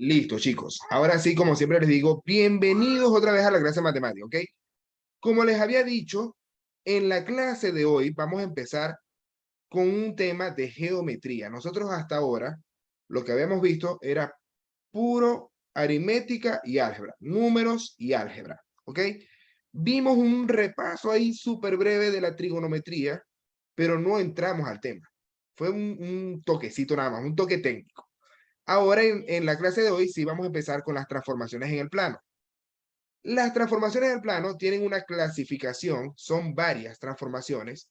Listo, chicos. Ahora sí, como siempre les digo, bienvenidos otra vez a la clase de matemática, ¿ok? Como les había dicho, en la clase de hoy vamos a empezar con un tema de geometría. Nosotros hasta ahora lo que habíamos visto era puro aritmética y álgebra, números y álgebra, ¿ok? Vimos un repaso ahí súper breve de la trigonometría, pero no entramos al tema. Fue un toquecito nada más, un toque técnico. Ahora en la clase de hoy sí vamos a empezar con las transformaciones en el plano. Las transformaciones en el plano tienen una clasificación, son varias transformaciones,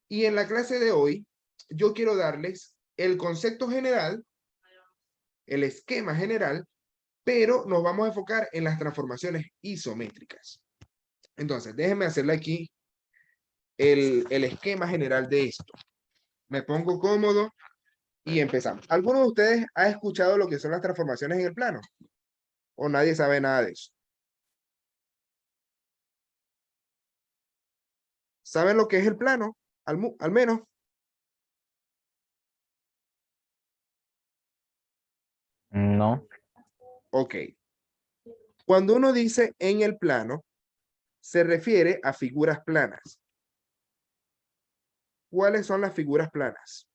y en la clase de hoy yo quiero darles el concepto general, el esquema general, pero nos vamos a enfocar en las transformaciones isométricas. Entonces, déjenme hacerle aquí el esquema general de esto. Me pongo cómodo y empezamos. ¿Alguno de ustedes ha escuchado lo que son las transformaciones en el plano? ¿O nadie sabe nada de eso? ¿Saben lo que es el plano? Al menos. No, Ok. Cuando uno dice en el plano, se refiere a figuras planas. ¿Cuáles son las figuras planas?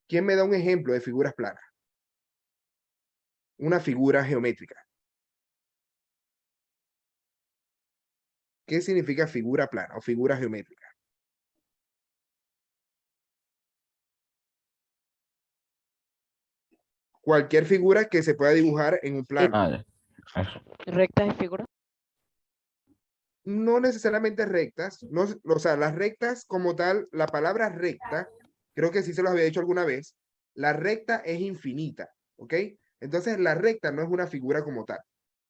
¿Quién me da un ejemplo de figuras planas? Una figura geométrica. ¿Qué significa figura plana o figura geométrica? Cualquier figura que se pueda dibujar en un plano. eso. Rectas de figura. No necesariamente rectas, no, o sea, las rectas como tal, la palabra recta, creo que sí se los había dicho alguna vez, la recta es infinita, ¿ok? Entonces la recta no es una figura como tal,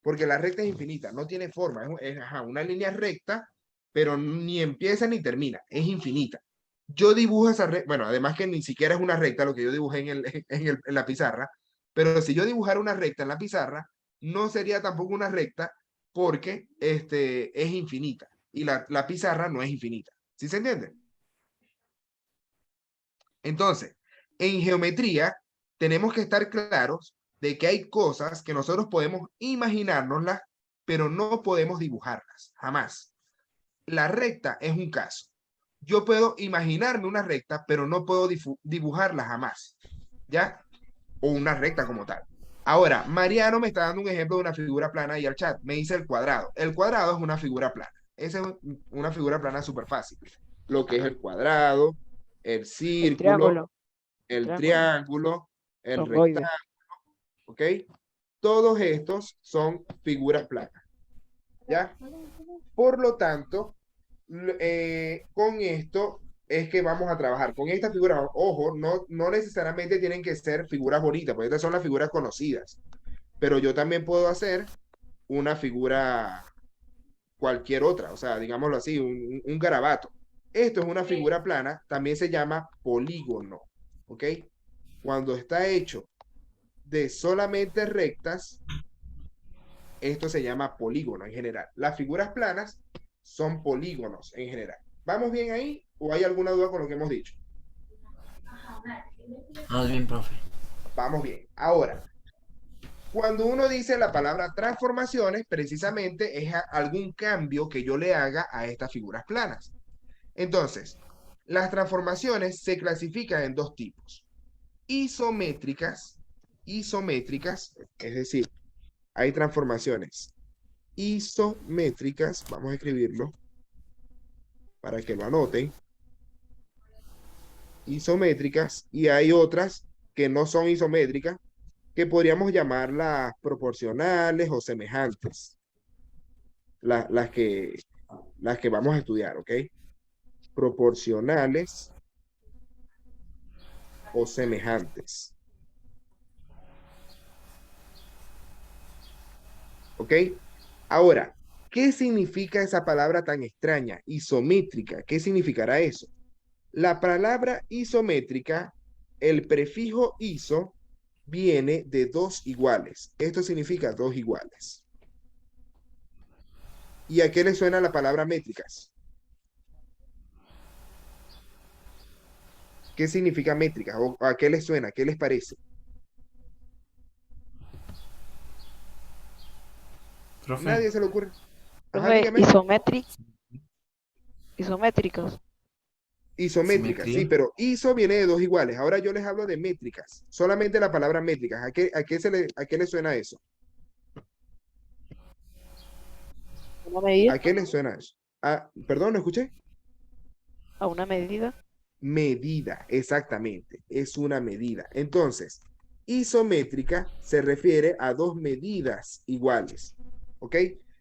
porque la recta es infinita, no tiene forma, ajá, una línea recta, pero ni empieza ni termina, es infinita. Yo dibujo esa recta, bueno, además que ni siquiera es una recta lo que yo dibujé en la pizarra, pero si yo dibujara una recta en la pizarra, no sería tampoco una recta porque es infinita y la pizarra no es infinita. ¿Sí se entiende? Entonces, en geometría tenemos que estar claros de que hay cosas que nosotros podemos imaginárnoslas, pero no podemos dibujarlas, jamás. La recta es un caso. Yo puedo imaginarme una recta, pero no puedo dibujarla jamás, ¿ya? O una recta como tal. Ahora, Mariano me está dando un ejemplo de una figura plana ahí al chat. Me dice el cuadrado. El cuadrado es una figura plana. Esa es una figura plana súper fácil. Lo que es el cuadrado, el El círculo, triángulo. el triángulo, el Romboide. rectángulo, ¿ok? Todos estos son figuras planas, ¿ya? Por lo tanto, con esto es que vamos a trabajar. Con esta figura, ojo, no necesariamente tienen que ser figuras bonitas, porque estas son las figuras conocidas. Pero yo también puedo hacer una figura cualquier otra, o sea, digámoslo así, un garabato. Esto es una figura plana, también se llama polígono, ¿ok? Cuando está hecho de solamente rectas, esto se llama polígono en general. Las figuras planas son polígonos en general. ¿Vamos bien ahí o hay alguna duda con lo que hemos dicho? Vamos bien, profe. Vamos bien. Ahora, cuando uno dice la palabra transformaciones, precisamente es algún cambio que yo le haga a estas figuras planas. Entonces, las transformaciones se clasifican en dos tipos. Isométricas, es decir, hay transformaciones isométricas, vamos a escribirlo para que lo anoten, isométricas, y hay otras que no son isométricas, que podríamos llamarlas proporcionales o semejantes, la- las que, las que vamos a estudiar, ¿ok? Proporcionales o semejantes, ¿ok? Ahora, ¿qué significa esa palabra tan extraña, isométrica? ¿Qué significará eso? La palabra isométrica, el prefijo iso, viene de dos iguales. Esto significa dos iguales. ¿Y a qué le suena la palabra métricas? ¿Qué significa métricas? ¿O a qué les suena? ¿Qué les parece? Profe, Nadie se le ocurre. Ajá, Profe, dígame. isométricas. Isométricas, sí, simetría. pero iso viene de dos iguales. Ahora yo les hablo de métricas. Solamente la palabra métricas. A qué le suena eso? ¿Una medida? ¿A qué le suena eso? Ah, perdón, ¿no escuché? ¿A una medida? Medida, exactamente. Es una medida. Entonces, isométrica se refiere a dos medidas iguales. ¿Ok?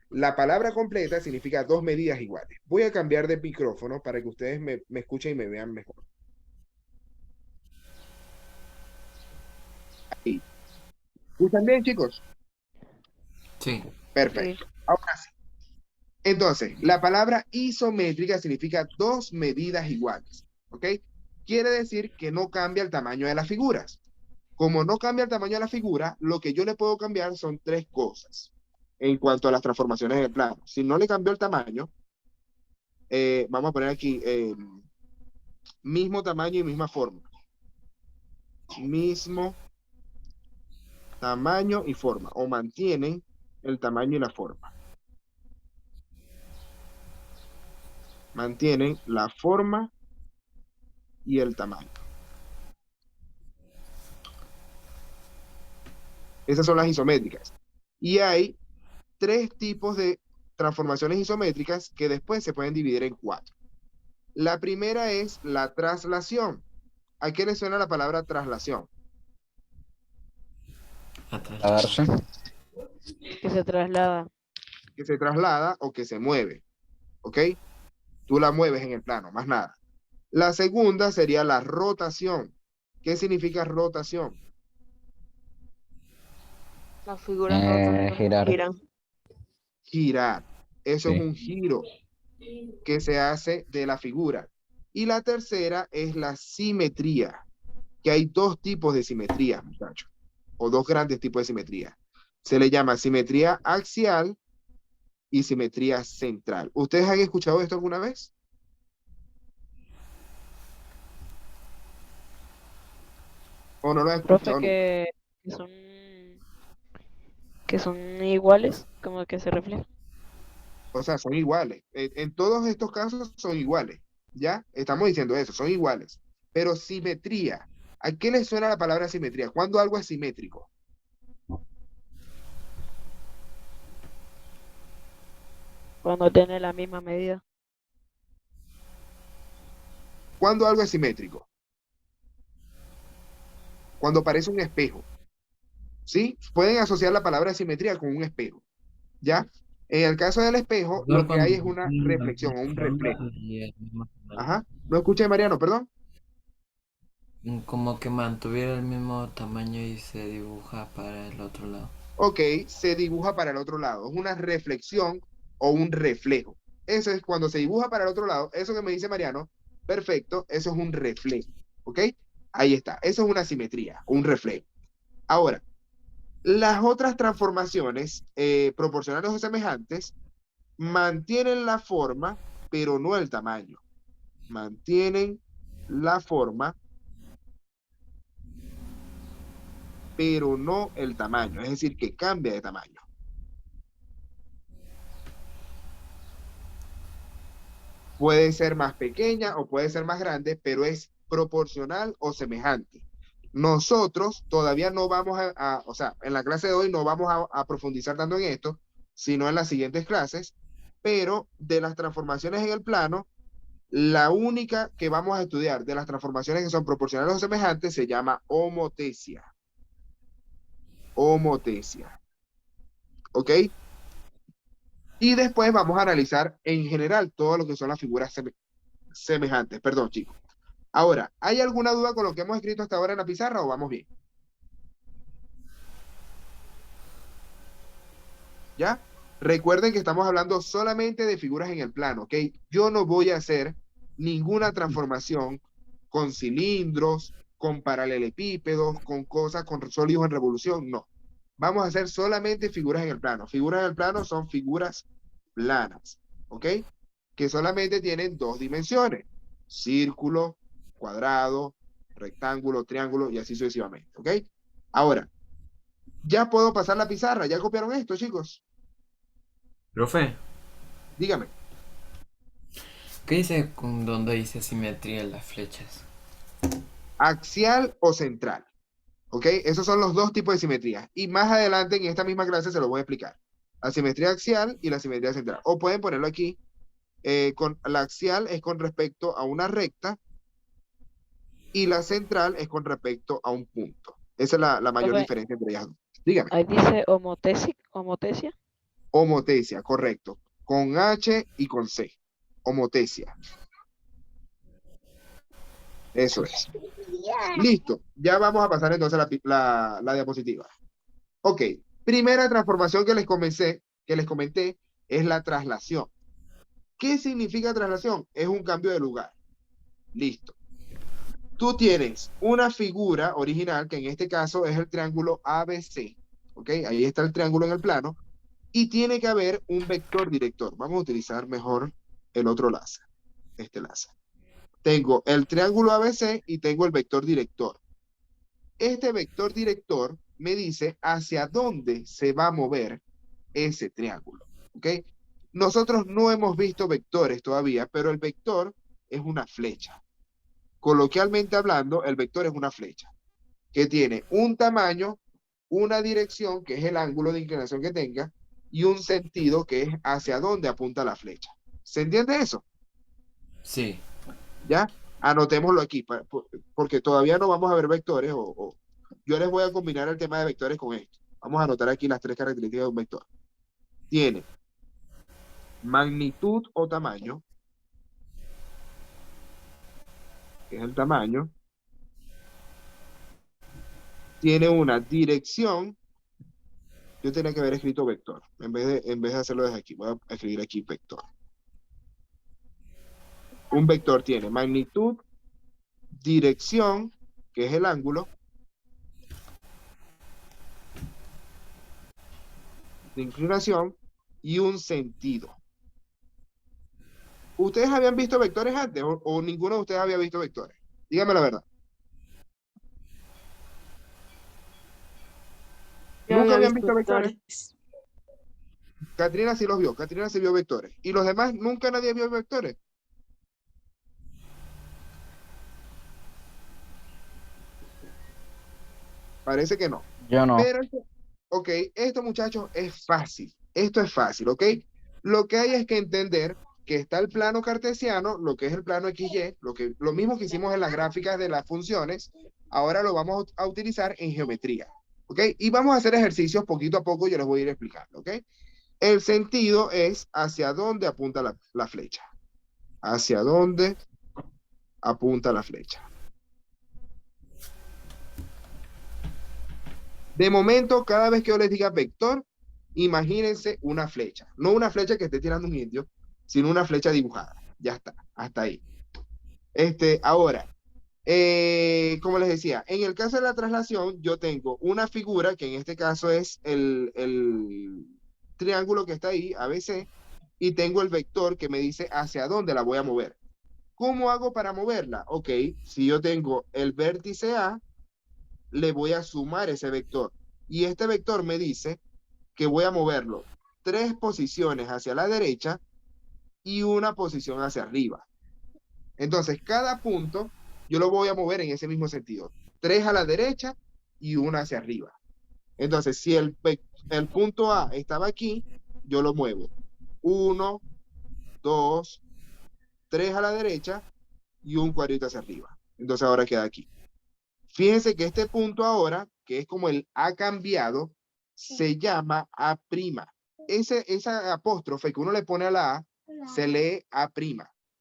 La palabra completa significa dos medidas iguales. Voy a cambiar de micrófono para que ustedes me escuchen y me vean mejor. Ahí. ¿Escuchan bien, chicos? Sí. Sí. Perfecto. Ahora sí. Entonces, la palabra isométrica significa dos medidas iguales. ¿Ok? Quiere decir que no cambia el tamaño de las figuras. Como no cambia el tamaño de la figura, lo que yo le puedo cambiar son tres cosas en cuanto a las transformaciones del plano. Si no le cambió el tamaño, vamos a poner aquí mismo tamaño y misma forma. Mismo tamaño y forma. O mantienen el tamaño y la forma. Mantienen la forma y el tamaño. Esas son las isométricas. Y hay tres tipos de transformaciones isométricas que después se pueden dividir en cuatro. La primera es la traslación. ¿A qué le suena la palabra traslación? Atrás. Trasladarse. Que se traslada. Que se traslada o que se mueve. ¿Ok? Tú la mueves en el plano, más nada. La segunda sería la rotación. ¿Qué significa rotación? Las figuras rotan, Girar. giran. Girar. Eso es Sí. un giro que se hace de la figura. Y la tercera es la simetría, que hay dos tipos de simetría, muchachos, o dos grandes tipos de simetría. Se le llama simetría axial y simetría central. ¿Ustedes han escuchado esto alguna vez? ¿O no lo han Profe, escuchado nunca? que son, que son iguales, como que se reflejan. O sea, son iguales. En todos estos casos son iguales. ¿Ya? Estamos diciendo eso, son iguales. Pero simetría. ¿A qué le suena la palabra simetría? ¿Cuándo algo es simétrico? Cuando tienen la misma medida. ¿Cuándo algo es simétrico? Cuando parece un espejo. ¿Sí? Pueden asociar la palabra simetría con un espejo. ¿Ya? En el caso del espejo, lo Igual que cuando hay es una tienen la reflexión o misma un forma reflejo. y el mismo tamaño. Ajá. No escuché, Mariano, perdón. Como que mantuviera el mismo tamaño y se dibuja para el otro lado. Ok, se dibuja para el otro lado. Es una reflexión o un reflejo. Eso es cuando se dibuja para el otro lado. Eso que me dice Mariano, perfecto, eso es un reflejo. ¿Ok? Ahí está. Eso es una simetría, un reflejo. Ahora, las otras transformaciones proporcionales o semejantes mantienen la forma, pero no el tamaño. Mantienen la forma, pero no el tamaño. Es decir, que cambia de tamaño. Puede ser más pequeña o puede ser más grande, pero es proporcional o semejante. Nosotros todavía no vamos o sea, en la clase de hoy no vamos a profundizar tanto en esto, sino en las siguientes clases, pero de las transformaciones en el plano, la única que vamos a estudiar de las transformaciones que son proporcionales o semejantes se llama homotecia. Homotecia. ¿Ok? Y después vamos a analizar en general todo lo que son las figuras semejantes. Perdón, chicos. Ahora, ¿hay alguna duda con lo que hemos escrito hasta ahora en la pizarra o vamos bien? ¿Ya? Recuerden que estamos hablando solamente de figuras en el plano, ¿ok? Yo no voy a hacer ninguna transformación con cilindros, con paralelepípedos, con cosas, con sólidos en revolución, no. Vamos a hacer solamente figuras en el plano. Figuras en el plano son figuras planas, ¿ok? Que solamente tienen dos dimensiones, círculo, cuadrado, rectángulo, triángulo y así sucesivamente, ¿ok? Ahora, ya puedo pasar la pizarra. ¿Ya copiaron esto, chicos? Profe, Dígame. ¿qué dice con donde dice simetría en las flechas? Axial o central. ¿Ok? Esos son los dos tipos de simetría. Y más adelante en esta misma clase se lo voy a explicar. La simetría axial y la simetría central. O pueden ponerlo aquí. Con la axial es con respecto a una recta y la central es con respecto a un punto. Esa es la mayor Profe, diferencia entre ellas dos. Dígame. ahí dice homotesia. Homotesia, correcto. Con H y con C. Homotesia. Eso es. Listo. Ya vamos a pasar entonces a la diapositiva. Ok. Primera transformación que les comenté, es la traslación. ¿Qué significa traslación? Es un cambio de lugar. Listo. Tú tienes una figura original, que en este caso es el triángulo ABC. ¿Ok? Ahí está el triángulo en el plano. Y tiene que haber un vector director. Vamos a utilizar mejor el otro láser. Este láser. Tengo el triángulo ABC y tengo el vector director. Este vector director me dice hacia dónde se va a mover ese triángulo. ¿Ok? Nosotros no hemos visto vectores todavía, pero el vector es una flecha. Coloquialmente hablando, el vector es una flecha que tiene un tamaño, una dirección, que es el ángulo de inclinación que tenga, y un sentido, que es hacia dónde apunta la flecha. ¿Se entiende eso? Sí. ¿Ya? Anotémoslo aquí, porque todavía no vamos a ver vectores, yo les voy a combinar el tema de vectores con esto. Vamos a anotar aquí las tres características de un vector. Tiene magnitud o tamaño, que es el tamaño. Tiene una dirección. Yo tenía que haber escrito vector. En vez de hacerlo desde aquí, voy a escribir aquí vector. Un vector tiene magnitud, dirección, que es el ángulo de inclinación, y un sentido. ¿Ustedes habían visto vectores antes o ninguno de ustedes había visto vectores? Dígame la verdad. Yo ¿Nunca había habían visto visto vectores? vectores. Catrina sí los vio. Catrina sí vio vectores. ¿Y los demás nunca nadie vio vectores? Parece que no. Yo no. Pero, ok, esto, muchachos, es fácil. Esto es fácil, ¿ok? Lo que hay es que entender que está el plano cartesiano, lo que es el plano XY, lo mismo que hicimos en las gráficas de las funciones, ahora lo vamos a utilizar en geometría, ¿ok? Y vamos a hacer ejercicios poquito a poco, yo les voy a ir explicando, ¿ok? El sentido es hacia dónde apunta la flecha. Hacia dónde apunta la flecha. De momento, cada vez que yo les diga vector, imagínense una flecha. No una flecha que esté tirando un indio, sino una flecha dibujada. Ya está, hasta ahí. Ahora, como les decía, en el caso de la traslación, yo tengo una figura, que en este caso es el triángulo que está ahí, ABC, y tengo el vector que me dice hacia dónde la voy a mover. ¿Cómo hago para moverla? Ok, si yo tengo el vértice A, le voy a sumar ese vector. Y este vector me dice que voy a moverlo 3 posiciones hacia la derecha y una posición hacia arriba. Entonces, cada punto yo lo voy a mover en ese mismo sentido. 3 a la derecha y una hacia arriba. Entonces, si el punto A estaba aquí, yo lo muevo. 1, 2, 3 a la derecha y un cuadrito hacia arriba. Entonces, ahora queda aquí. Fíjense que este punto ahora, que es como el A cambiado, se llama A'. Esa apóstrofe que uno le pone a la A, se lee A'.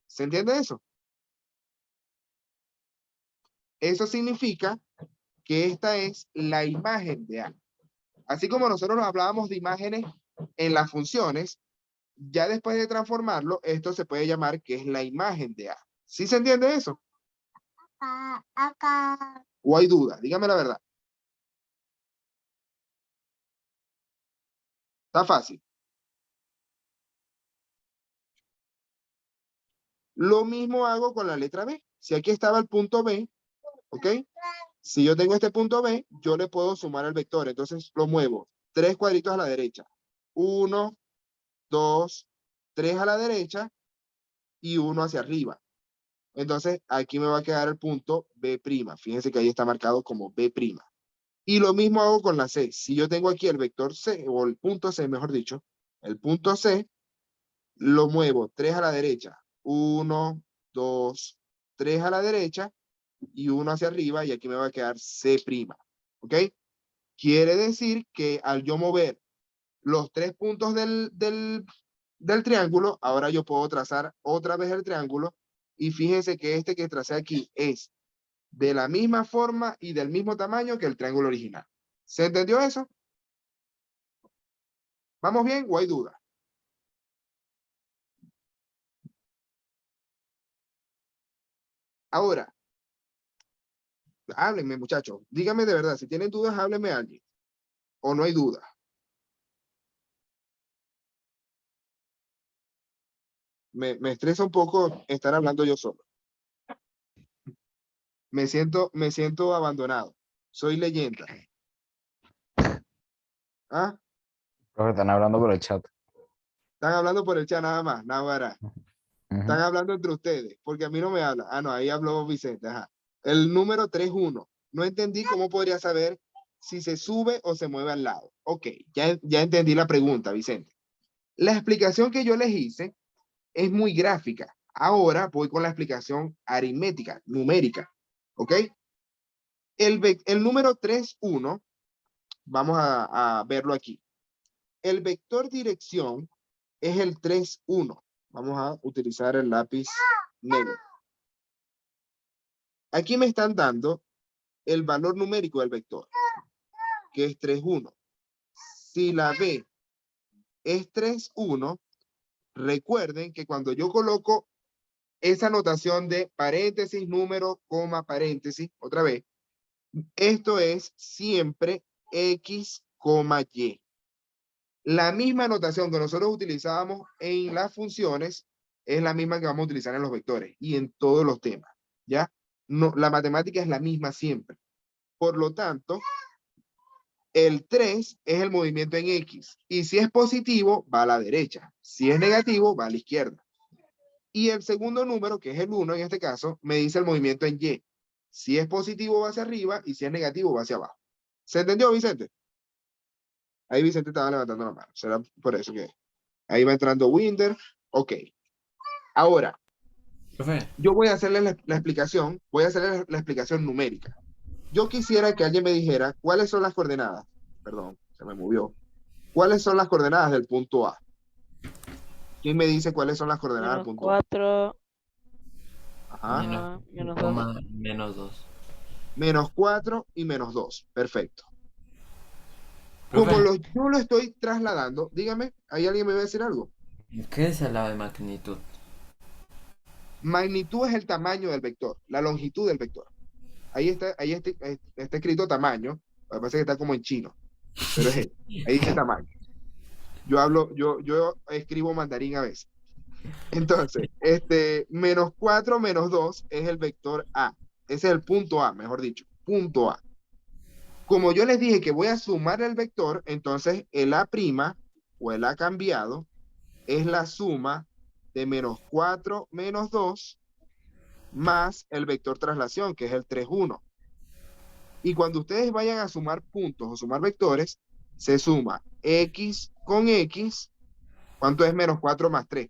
¿Se entiende eso? Eso significa que esta es la imagen de A. Así como nosotros hablábamos de imágenes en las funciones, ya después de transformarlo, esto se puede llamar que es la imagen de A. ¿Sí se entiende eso? Acá. ¿O hay duda? Dígame la verdad. Está fácil. Lo mismo hago con la letra B. Si aquí estaba el punto B, ¿ok? Si yo tengo este punto B, yo le puedo sumar el vector. Entonces lo muevo 3 cuadritos a la derecha. 1, 2, 3 a la derecha y 1 hacia arriba. Entonces aquí me va a quedar el punto B'. Fíjense que ahí está marcado como B'. Y lo mismo hago con la C. Si yo tengo aquí el vector C, o el punto C, mejor dicho, el punto C, lo muevo 3 a la derecha. 1, 2, 3 a la derecha y 1 hacia arriba y aquí me va a quedar C'. ¿Ok? Quiere decir que al yo mover los 3 puntos del triángulo, ahora yo puedo trazar otra vez el triángulo y fíjense que este que tracé aquí es de la misma forma y del mismo tamaño que el triángulo original. ¿Se entendió eso? ¿Vamos bien o hay duda? Ahora, háblenme, muchachos. Díganme de verdad, si tienen dudas, háblenme a alguien. ¿O no hay duda? Me estresa un poco estar hablando yo solo. Me siento abandonado. Soy leyenda. ¿Ah? Profe, están hablando por el chat. Están hablando por el chat nada más, nada más. Están hablando entre ustedes, porque a mí no me habla. Ah, no, ahí habló Vicente. Ajá. El número 3-1. No entendí cómo podría saber si se sube o se mueve al lado. Ok, ya entendí la pregunta, Vicente. La explicación que yo les hice es muy gráfica. Ahora voy con la explicación aritmética, numérica. ¿Ok? El número 3-1, vamos a verlo aquí. El vector dirección es el 3-1. Vamos a utilizar el lápiz negro. Aquí me están dando el valor numérico del vector, que es 3-1. Si la B es 3-1, recuerden que cuando yo coloco esa notación de paréntesis, número, coma, paréntesis, otra vez, esto es siempre X, Y. La misma notación que nosotros utilizábamos en las funciones es la misma que vamos a utilizar en los vectores y en todos los temas, ¿ya? No, la matemática es la misma siempre. Por lo tanto, el 3 es el movimiento en X. Y si es positivo, va a la derecha. Si es negativo, va a la izquierda. Y el segundo número, que es el 1 en este caso, me dice el movimiento en Y. Si es positivo, va hacia arriba. Y si es negativo, va hacia abajo. ¿Se entendió, Vicente? Ahí Vicente estaba levantando la mano. Será por eso que... Ahí va entrando Winder. Ok. Ahora, Profe, yo voy a hacerle la explicación. Voy a hacerle la explicación numérica. Yo quisiera que alguien me dijera cuáles son las coordenadas. Perdón, se me movió. ¿Cuáles son las coordenadas del punto A? ¿Quién me dice cuáles son las coordenadas del Menos punto A? 4, Ajá. menos 2. coma, menos 2. Menos 4 y menos 2. Perfecto. Profe, Como yo lo estoy trasladando, dígame, ¿hay alguien me va a decir algo? ¿qué es el lado de magnitud? Magnitud es el tamaño del vector, la longitud del vector. Ahí está escrito tamaño, lo que pasa es que está como en chino, pero es él. Ahí dice tamaño. Yo escribo mandarín a veces. Entonces, menos 4 menos 2 es el vector A. Ese es el punto A, mejor dicho, punto A. Como yo les dije que voy a sumar el vector, entonces el A' o el A cambiado es la suma de menos 4 menos 2 más el vector traslación, que es el 3-1. Y cuando ustedes vayan a sumar puntos o sumar vectores, se suma X con X. ¿Cuánto es menos 4 más 3?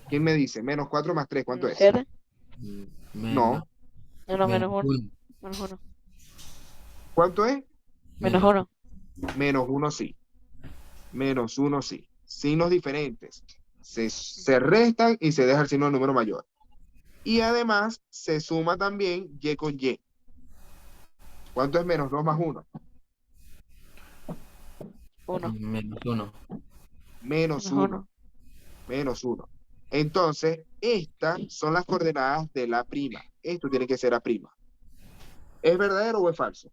¿Quién me dice? Menos 4 más 3, ¿cuánto es? 7. Menos, No. Menos 1. 1. Menos 1. ¿Cuánto es? Menos 1. Menos 1 sí. Menos 1 sí. Signos diferentes. Se restan y se deja el signo del número mayor. Y además se suma también Y con Y. ¿Cuánto es menos 2 más 1? 1. Menos 1. Menos 1. Menos 1. Entonces, estas son las coordenadas de la prima. Esto tiene que ser A'. ¿Es verdadero o es falso?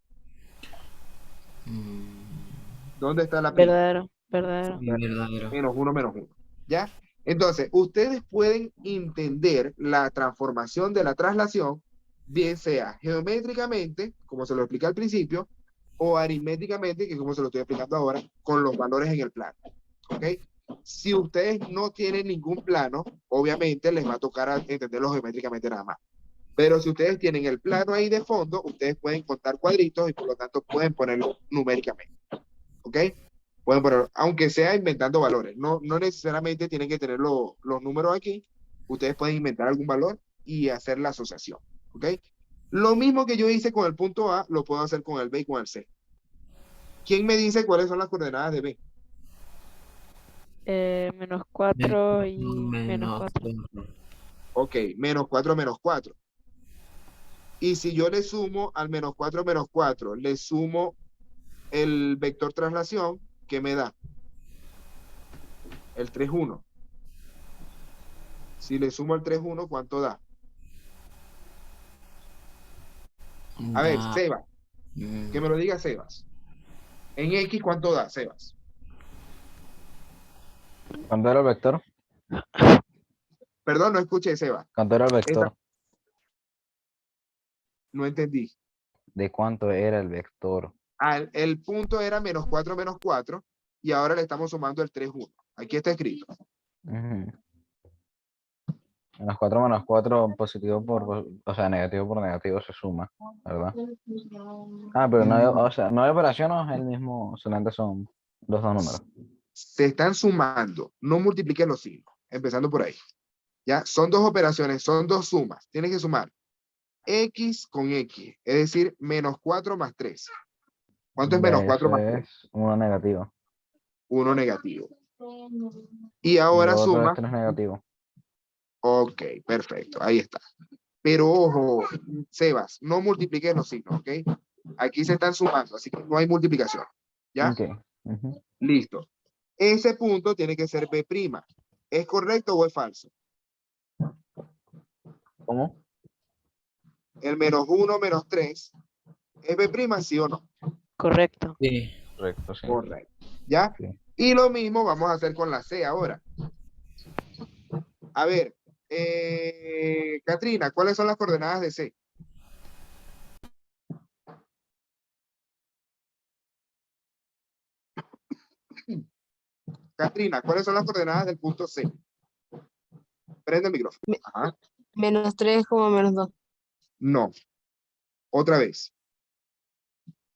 ¿Dónde está la prima? Verdadero. Verdadero. Verdadero. Menos 1, menos 1. ¿Ya? Entonces, ustedes pueden entender la transformación de la traslación bien sea geométricamente, como se lo expliqué al principio, o aritméticamente, que es como se lo estoy explicando ahora, con los valores en el plano. ¿Ok? Si ustedes no tienen ningún plano, obviamente les va a tocar entenderlo geométricamente nada más. Pero si ustedes tienen el plano ahí de fondo, ustedes pueden contar cuadritos y por lo tanto pueden ponerlo numéricamente. ¿Ok? Pueden ponerlo, aunque sea inventando valores. No, no necesariamente tienen que tener los números aquí. Ustedes pueden inventar algún valor y hacer la asociación. ¿Ok? Lo mismo que yo hice con el punto A, lo puedo hacer con el B y con el C. ¿Quién me dice cuáles son las coordenadas de B? -4 y Menos -4. 4. Ok, -4, -4. Y si yo le sumo al -4, -4, le sumo el vector traslación, ¿qué me da? El 3, 1. Si le sumo el 3, 1, ¿cuánto da? A ver, Da. Sebas, que mm, me lo diga Sebas. En X, ¿cuánto da, Sebas? ¿Cuánto era el vector? Perdón, no escuché, Sebas. ¿Cuánto era el Esa, vector? no entendí. ¿De cuánto era el vector? El punto era -4, -4, y ahora le estamos sumando el 3, 1. Aquí está escrito. Ujú. Menos 4 positivo o sea, negativo por negativo se suma, ¿verdad? Ah, pero no hay, Mm, o sea, no hay operación, o es el mismo, solamente son los dos números. Se están sumando, no multipliquen los signos, empezando por ahí. ¿Ya? Son dos operaciones, son dos sumas. Tienes que sumar X con X, es decir, -4 más 3. ¿Cuánto es Ya -4 eso más 3? es uno negativo. 1 negativo. Y Y ahora lo otro es suma. 3 negativo. Ok, perfecto, ahí está. Pero ojo, Sebas, no multipliques los signos, ¿ok? Aquí se están sumando, así que no hay multiplicación. ¿Ya? Ok. Ujú. Listo. Ese punto tiene que ser B'. ¿Es correcto o es falso? ¿Cómo? El -1, -3, ¿es B', sí o no? Correcto. Sí. Correcto, sí. Correcto. ¿Ya? Sí. Y lo mismo vamos a hacer con la C ahora. A ver, Katrina, ¿cuáles son las coordenadas de C? Katrina, ¿cuáles son las coordenadas del punto C? Prende el micrófono. Me- Ajá. -3 como -2. No. Otra vez.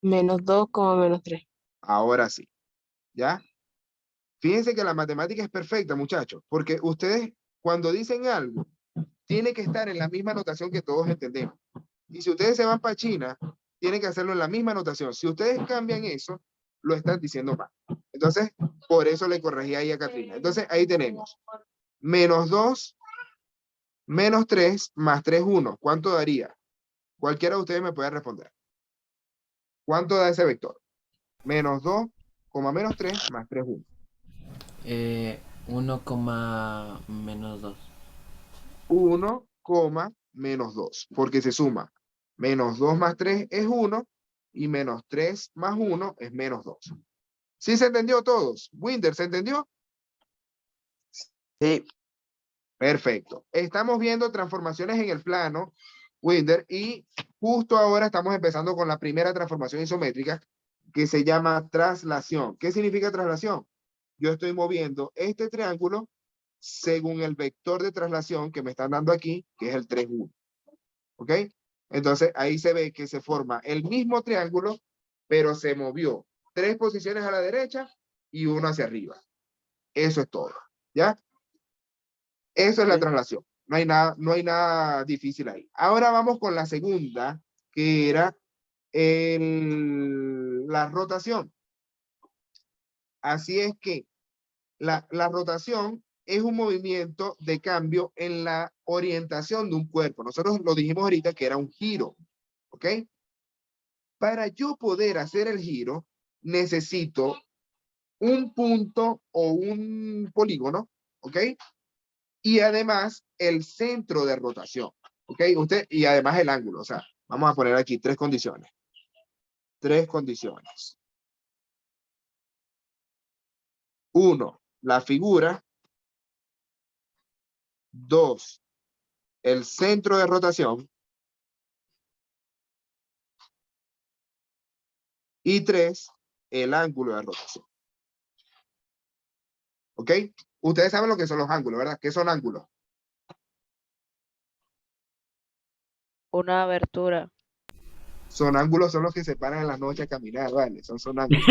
-2 como -3. Ahora sí. ¿Ya? Fíjense que la matemática es perfecta, muchachos, porque ustedes cuando dicen algo, tiene que estar en la misma notación que todos entendemos. Y si ustedes se van para China, tienen que hacerlo en la misma notación. Si ustedes cambian eso, lo están diciendo mal. Entonces, por eso le corregí ahí a Katrina. Entonces, ahí tenemos -2, -3 más 3, 1. ¿Cuánto daría? Cualquiera de ustedes me puede responder. ¿Cuánto da ese vector? -2, -3 más 3, 1. 1, -2. 1, -2, porque se suma. -2 más 3 es 1 y -3 más 1 es -2. ¿Sí se entendió todos? Winder, ¿se entendió? Sí. Perfecto. Estamos viendo transformaciones en el plano, Winder, y justo ahora estamos empezando con la primera transformación isométrica que se llama traslación. ¿Qué significa traslación? Yo estoy moviendo este triángulo según el vector de traslación que me están dando aquí, que es el 3, 1. ¿Ok? Entonces ahí se ve que se forma el mismo triángulo, pero se movió 3 posiciones a la derecha y 1 hacia arriba. Eso es todo. ¿Ya? Eso es la traslación. No hay nada difícil ahí. Ahora vamos con la segunda, que era la rotación. Así es que la rotación es un movimiento de cambio en la orientación de un cuerpo. Nosotros lo dijimos ahorita que era un giro. ¿Ok? Para yo poder hacer el giro, necesito un punto o un polígono, ¿ok? Y además el centro de rotación, ¿ok? Y además el ángulo, o sea, vamos a poner aquí 3 condiciones. 3 condiciones. 1, la figura. 2, el centro de rotación. Y 3, el ángulo de rotación. ¿Ok? Ustedes saben lo que son los ángulos, ¿verdad? ¿Qué son ángulos? Una abertura. Son ángulos, son los que se paran en la noche a caminar, ¿vale? Son ángulos.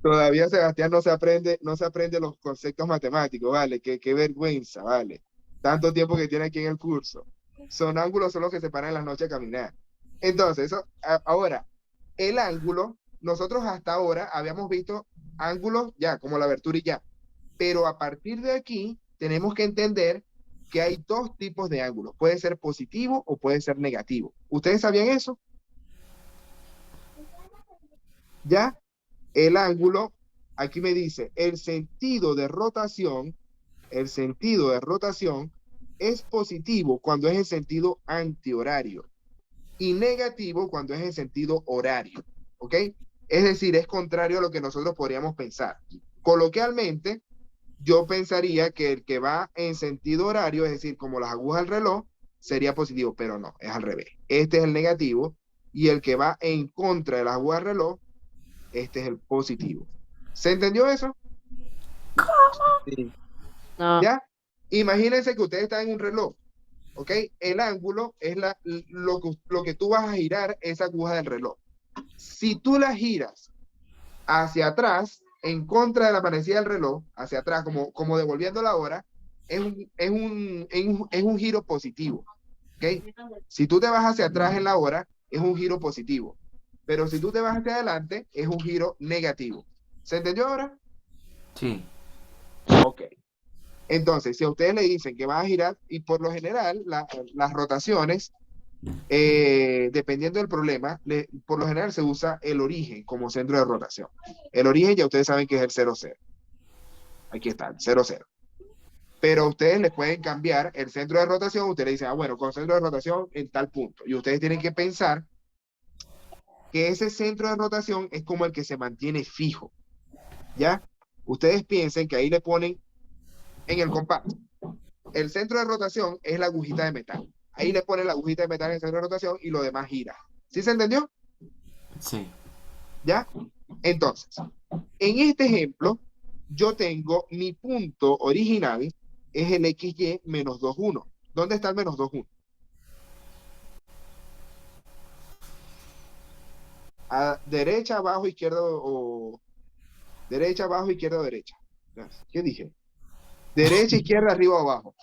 Todavía Sebastián no se aprende los conceptos matemáticos, ¿vale? Qué vergüenza, ¿vale? Tanto tiempo que tiene aquí en el curso. Son ángulos, son los que se paran en las noches a caminar. Entonces, ahora, el ángulo, nosotros hasta ahora habíamos visto ángulos ya, como la abertura y ya. Pero a partir de aquí, tenemos que entender que hay dos tipos de ángulos. Puede ser positivo o puede ser negativo. ¿Ustedes sabían eso? ¿Ya? El ángulo, aquí me dice, el sentido de rotación es positivo cuando es en sentido antihorario y negativo cuando es en sentido horario, ¿ok? Es decir, es contrario a lo que nosotros podríamos pensar. Coloquialmente, yo pensaría que el que va en sentido horario, es decir, como las agujas del reloj, sería positivo, pero no, es al revés. Este es el negativo y el que va en contra de las agujas del reloj, este es el positivo. ¿Se entendió eso? Sí. No. ¿Ya? Imagínense que ustedes están en un reloj, ¿ok? El ángulo es lo que tú vas a girar esa aguja del reloj. Si tú la giras hacia atrás, en contra de la manecilla del reloj, hacia atrás, como devolviendo la hora, es un giro positivo, ¿ok? Si tú te vas hacia atrás en la hora, es un giro positivo. Pero si tú te vas hacia adelante, es un giro negativo. ¿Se entendió ahora? Sí. Ok. Entonces, si a ustedes le dicen que va a girar, y por lo general, las rotaciones, dependiendo del problema, por lo general se usa el origen como centro de rotación. El origen ya ustedes saben que es el 0, 0. Aquí está, el 0, 0. Pero ustedes le pueden cambiar el centro de rotación. Ustedes le dicen, bueno, con centro de rotación en tal punto. Y ustedes tienen que pensar que ese centro de rotación es como el que se mantiene fijo. ¿Ya? Ustedes piensen que ahí le ponen en el compás. El centro de rotación es la agujita de metal. Ahí le ponen la agujita de metal en el centro de rotación y lo demás gira. ¿Sí se entendió? Sí. ¿Ya? Entonces, en este ejemplo, yo tengo mi punto original, es el XY menos 2, 1. ¿Dónde está el menos 2, 1? A derecha, abajo, izquierda o... Derecha, abajo, izquierda o derecha. ¿Qué dije? Derecha, izquierda, arriba o abajo.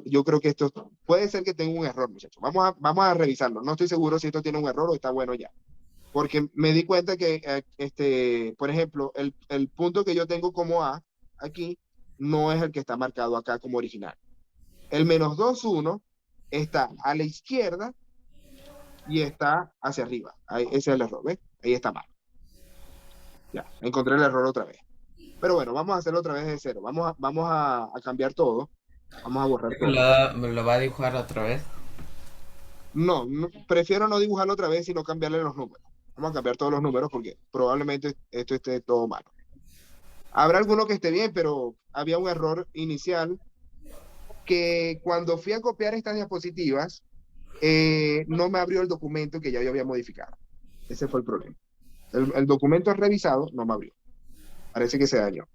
Yo creo que esto puede ser que tenga un error, muchachos. Vamos a revisarlo. No estoy seguro si esto tiene un error o está bueno ya. Porque me di cuenta que, por ejemplo, el punto que yo tengo como A aquí no es el que está marcado acá como original. El menos 2, 1 está a la izquierda y está hacia arriba. Ahí, ese es el error, ¿ves? Ahí está mal. Ya, encontré el error otra vez. Pero bueno, vamos a hacerlo otra vez de cero. Vamos a cambiar todo. Vamos a borrar todo. ¿Me lo va a dibujar otra vez? No, prefiero no dibujarlo otra vez, sino cambiarle los números. Vamos a cambiar todos los números porque probablemente esto esté todo malo. Habrá alguno que esté bien, pero había un error inicial que cuando fui a copiar estas diapositivas, no me abrió el documento que ya yo había modificado. Ese fue el problema. El documento revisado no me abrió. Parece que se dañó.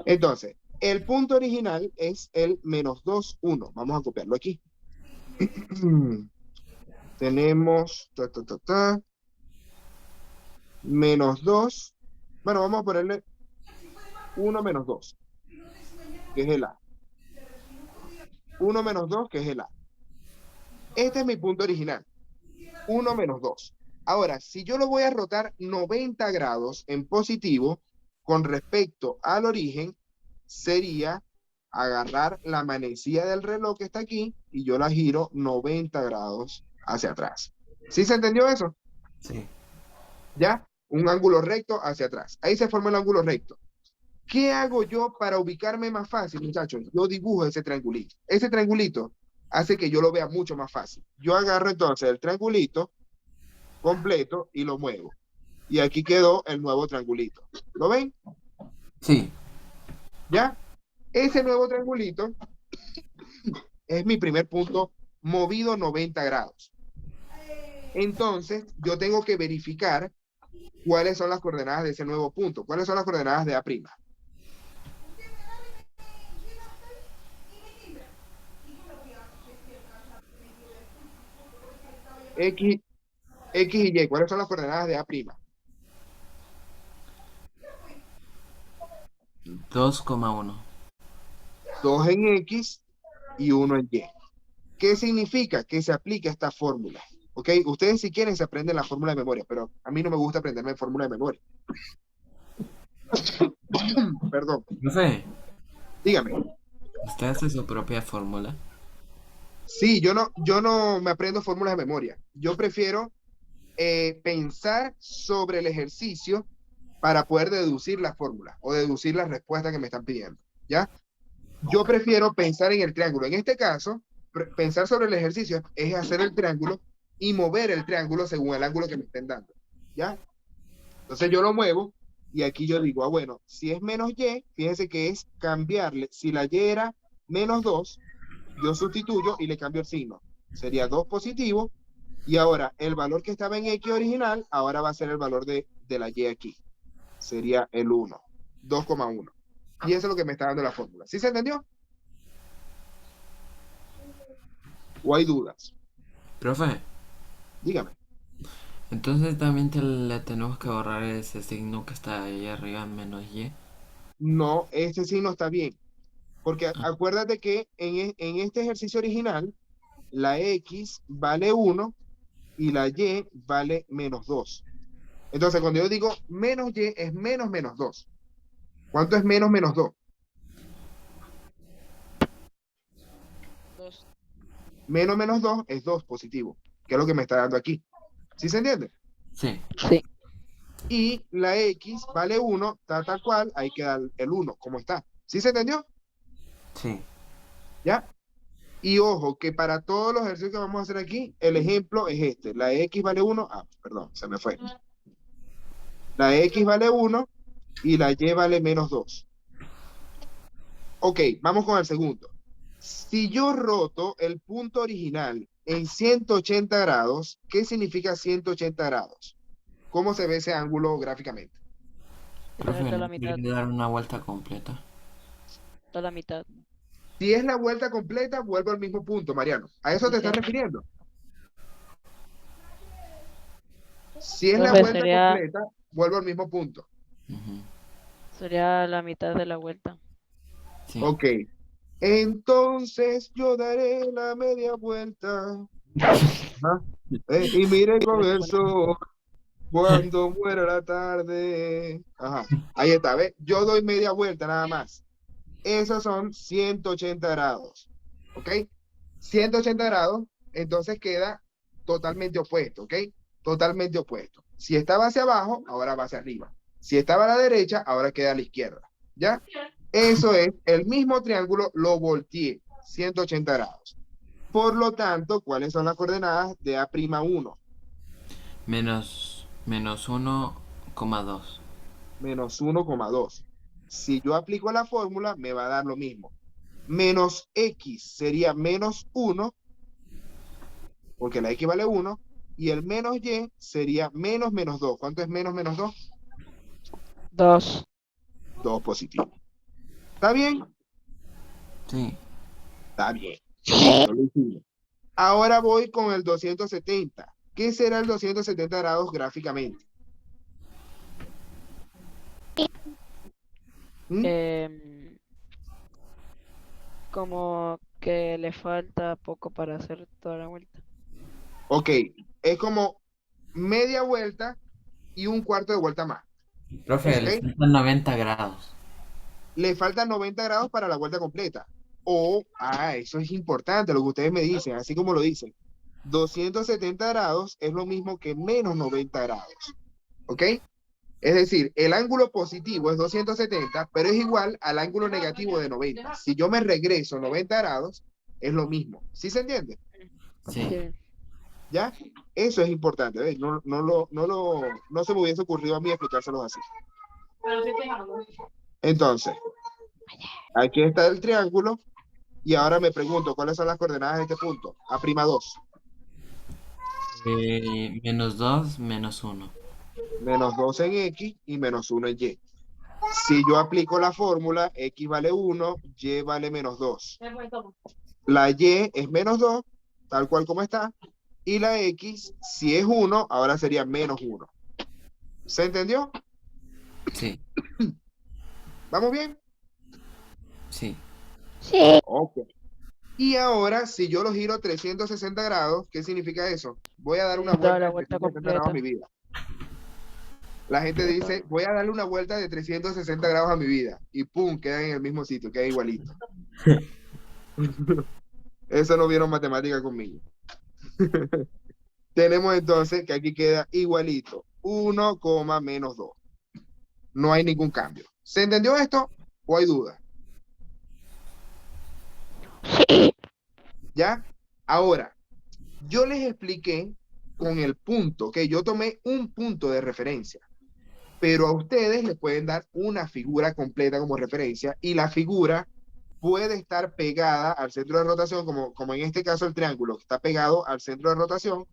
Entonces, el punto original es el menos 2, 1. Vamos a copiarlo aquí. Tenemos menos 2. Bueno, vamos a ponerle 1 menos 2, que es el A. 1 menos 2, que es el A. Este es mi punto original. 1 menos 2. Ahora, si yo lo voy a rotar 90 grados en positivo con respecto al origen, sería agarrar la manecilla del reloj que está aquí y yo la giro 90 grados hacia atrás. ¿Sí se entendió eso? Sí. ¿Ya? Un ángulo recto hacia atrás. Ahí se forma el ángulo recto. ¿Qué hago yo para ubicarme más fácil, muchachos? Yo dibujo ese triangulito. Ese triangulito hace que yo lo vea mucho más fácil. Yo agarro entonces el triangulito completo y lo muevo. Y aquí quedó el nuevo triangulito. ¿Lo ven? Sí. ¿Ya? Ese nuevo triangulito es mi primer punto movido 90 grados. Entonces, yo tengo que verificar cuáles son las coordenadas de ese nuevo punto. ¿Cuáles son las coordenadas de A'? X, X y Y. ¿Cuáles son las coordenadas de A'? 2,1. 2 en X y 1 en Y. ¿Qué significa? Que se aplica esta fórmula. ¿Ok? Ustedes si quieren se aprenden la fórmula de memoria, pero a mí no me gusta aprenderme fórmula de memoria. Perdón, Profe, dígame. ¿usted hace su propia fórmula? Sí, yo no me aprendo fórmulas de memoria. Yo prefiero pensar sobre el ejercicio para poder deducir la fórmula o deducir la respuesta que me están pidiendo. ¿Ya? Yo prefiero pensar en el triángulo. En este caso, pensar sobre el ejercicio es hacer el triángulo y mover el triángulo según el ángulo que me estén dando. ¿Ya? Entonces yo lo muevo y aquí yo digo, ah, bueno, si es menos Y, fíjense que es cambiarle. Si la Y era menos 2, yo sustituyo y le cambio el signo. Sería 2 positivo. Y ahora el valor que estaba en X original, ahora va a ser el valor de la Y aquí. Sería el 1, 2,1. Y eso es lo que me está dando la fórmula. ¿Sí se entendió? ¿O hay dudas? Profe, Dígame. entonces también le tenemos que borrar ese signo que está ahí arriba, menos Y. No, este signo está bien. Porque acuérdate que en este ejercicio original, la X vale 1 y la Y vale menos 2. Entonces, cuando yo digo menos Y es menos menos 2. ¿Cuánto es menos menos 2? 2. Menos menos 2 es 2 positivo, que es lo que me está dando aquí. ¿Sí se entiende? Sí. Sí. Y la X vale 1, tal cual, ahí queda el 1, como está. ¿Sí se entendió? Sí. ¿Ya? Y ojo, que para todos los ejercicios que vamos a hacer aquí, el ejemplo es este. La X vale 1, perdón, se me fue. La X vale 1 y la Y vale menos 2. Ok, vamos con el segundo. Si yo roto el punto original en 180 grados, ¿qué significa 180 grados? ¿Cómo se ve ese ángulo gráficamente? Profe, Da ¿no la mitad. quiere dar una vuelta completa? Da la mitad. Si es la vuelta completa, vuelvo al mismo punto, Mariano. ¿A eso te estás Sí. refiriendo? Si es la Profe, vuelta completa, vuelvo al mismo punto. Ujú. sería la mitad de la vuelta. Sí. Ok. Entonces yo daré la media vuelta. Ajá. Y mire con el sol cuando muera la tarde. Ajá. Ahí está, ¿ves? Yo doy media vuelta nada más. Esos son 180 grados. ¿Ok? 180 grados, entonces queda totalmente opuesto, ¿ok? Totalmente opuesto. Si estaba hacia abajo, ahora va hacia arriba. Si estaba a la derecha, ahora queda a la izquierda. ¿Ya? Eso es el mismo triángulo, lo volteé 180 grados. Por lo tanto, ¿cuáles son las coordenadas de A'1? Menos 1,2. Menos 1,2. Si yo aplico la fórmula, me va a dar lo mismo. Menos X sería menos 1, porque la X vale 1, y el menos Y sería menos menos 2. ¿Cuánto es menos menos 2? 2. 2 positivo. ¿Está bien? Sí. Está bien. Listo, lo hicimos. Ahora voy con el 270. ¿Qué será el 270 grados gráficamente? ¿Mm? Como que le falta poco para hacer toda la vuelta. Ok, es como media vuelta y un cuarto de vuelta más. Profe, le ¿Ok? faltan 90 grados. Le faltan 90 grados para la vuelta completa. O, eso es importante, lo que ustedes me dicen, así como lo dicen. 270 grados es lo mismo que menos 90 grados. ¿Ok? Es decir, el ángulo positivo es 270, pero es igual al ángulo negativo de 90. Si yo me regreso 90 grados, es lo mismo. ¿Sí se entiende? Sí. Sí. ¿Ya? Eso es importante. ¿Ves? No se me hubiese ocurrido a mí explicárselos así. Entonces, aquí está el triángulo Y ahora me pregunto, ¿cuáles son las coordenadas de este punto? A'2. -2, -1. -2 en X y -1 en Y. Si yo aplico la fórmula, X vale 1, Y vale -2. La Y es -2, tal cual como está. Y la X, si es 1, ahora sería -1. ¿Se entendió? Sí, ¿Vamos bien? sí. Sí. Ok. Y ahora, si yo lo giro 360 grados, ¿qué significa eso? Voy a dar una Da vuelta la de vuelta 360 grados a mi completa. vida. La gente dice, voy a darle una vuelta de 360 grados a mi vida. Y pum, queda en el mismo sitio, queda igualito. Eso no vieron matemática conmigo. Tenemos entonces que aquí queda igualito. 1, -2. No hay ningún cambio. ¿Se entendió esto o hay duda? Sí. ¿Ya? Ahora, yo les expliqué con el punto, que yo tomé un punto de referencia, pero a ustedes les pueden dar una figura completa como referencia y la figura puede estar pegada al centro de rotación, como en este caso el triángulo, que está pegado al centro de rotación,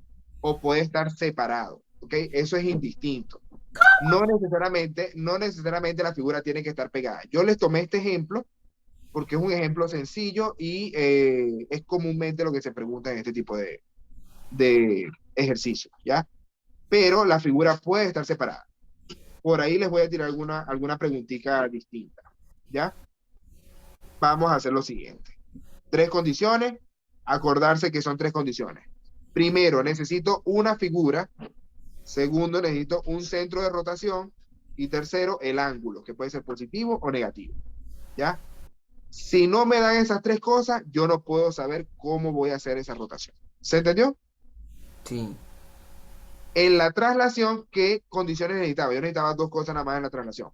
o puede estar separado, ¿ok? Eso es indistinto. No necesariamente la figura tiene que estar pegada. Yo les tomé este ejemplo porque es un ejemplo sencillo y es comúnmente lo que se pregunta en este tipo de ejercicios, ¿ya? Pero la figura puede estar separada. Por ahí les voy a tirar alguna preguntita distinta, ¿ya? Vamos a hacer lo siguiente. 3 condiciones, acordarse que son 3 condiciones. Primero, necesito una figura. Segundo, necesito un centro de rotación. Y tercero, el ángulo, que puede ser positivo o negativo, ¿ya? Si no me dan esas 3 cosas, yo no puedo saber cómo voy a hacer esa rotación. ¿Se entendió? Sí. En la traslación, ¿qué condiciones necesitaba? Yo necesitaba 2 cosas nada más en la traslación.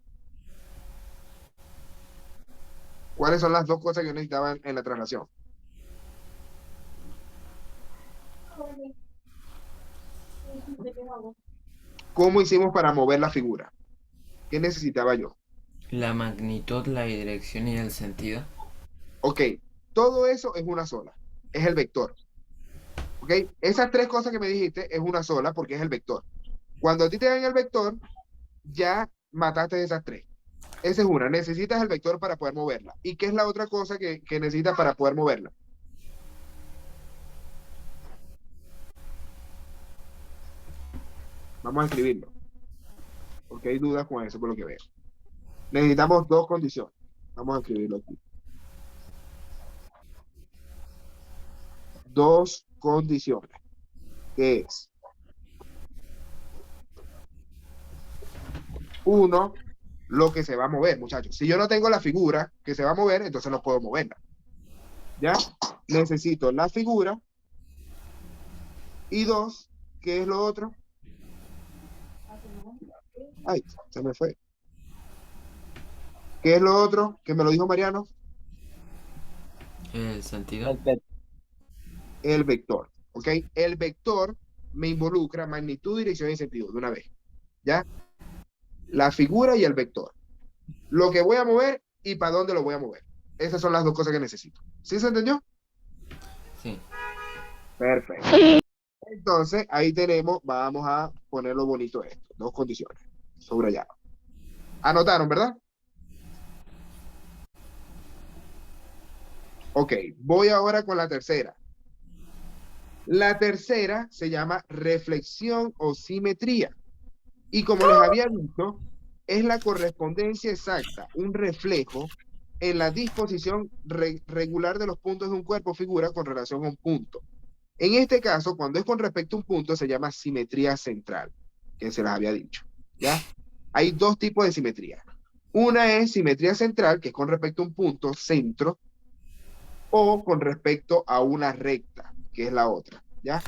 ¿Cuáles son las 2 cosas que yo necesitaba en la traslación? ¿Cómo hicimos para mover la figura? ¿Qué necesitaba yo? La magnitud, la dirección y el sentido. Ok, todo eso es una sola. Es el vector. Ok, esas 3 cosas que me dijiste es una sola porque es el vector. Cuando a ti te dan el vector, ya mataste esas 3. Esa es una. Necesitas el vector para poder moverla. ¿Y qué es la otra cosa que necesitas para poder moverla? Vamos a escribirlo, porque hay dudas con eso por lo que veo. Necesitamos 2 condiciones. Vamos a escribirlo aquí. 2 condiciones. ¿Qué es? Uno, lo que se va a mover, muchachos. Si yo no tengo la figura que se va a mover, entonces no puedo moverla. ¿Ya? Necesito la figura. Y 2, ¿qué es lo otro? Ay, se me fue. ¿Qué es lo otro? Que me lo dijo Mariano. El sentido. El vector. ¿Ok? El vector me involucra magnitud, dirección y sentido de una vez. ¿Ya? La figura y el vector. Lo que voy a mover y para dónde lo voy a mover. Esas son las 2 cosas que necesito. ¿Sí se entendió? Sí. Perfecto. Entonces, ahí tenemos, vamos a ponerlo bonito esto. 2 condiciones. Subrayado. Anotaron, ¿verdad? Ok, voy ahora con la tercera. La tercera se llama reflexión o simetría. Y como les había dicho, es la correspondencia exacta, un reflejo en la disposición regular de los puntos de un cuerpo o figura con relación a un punto. En este caso, cuando es con respecto a un punto, se llama simetría central, que se las había dicho, ¿ya? Hay 2 tipos de simetría. Una es simetría central, que es con respecto a un punto, centro, o con respecto a una recta, que es la otra, ¿ya?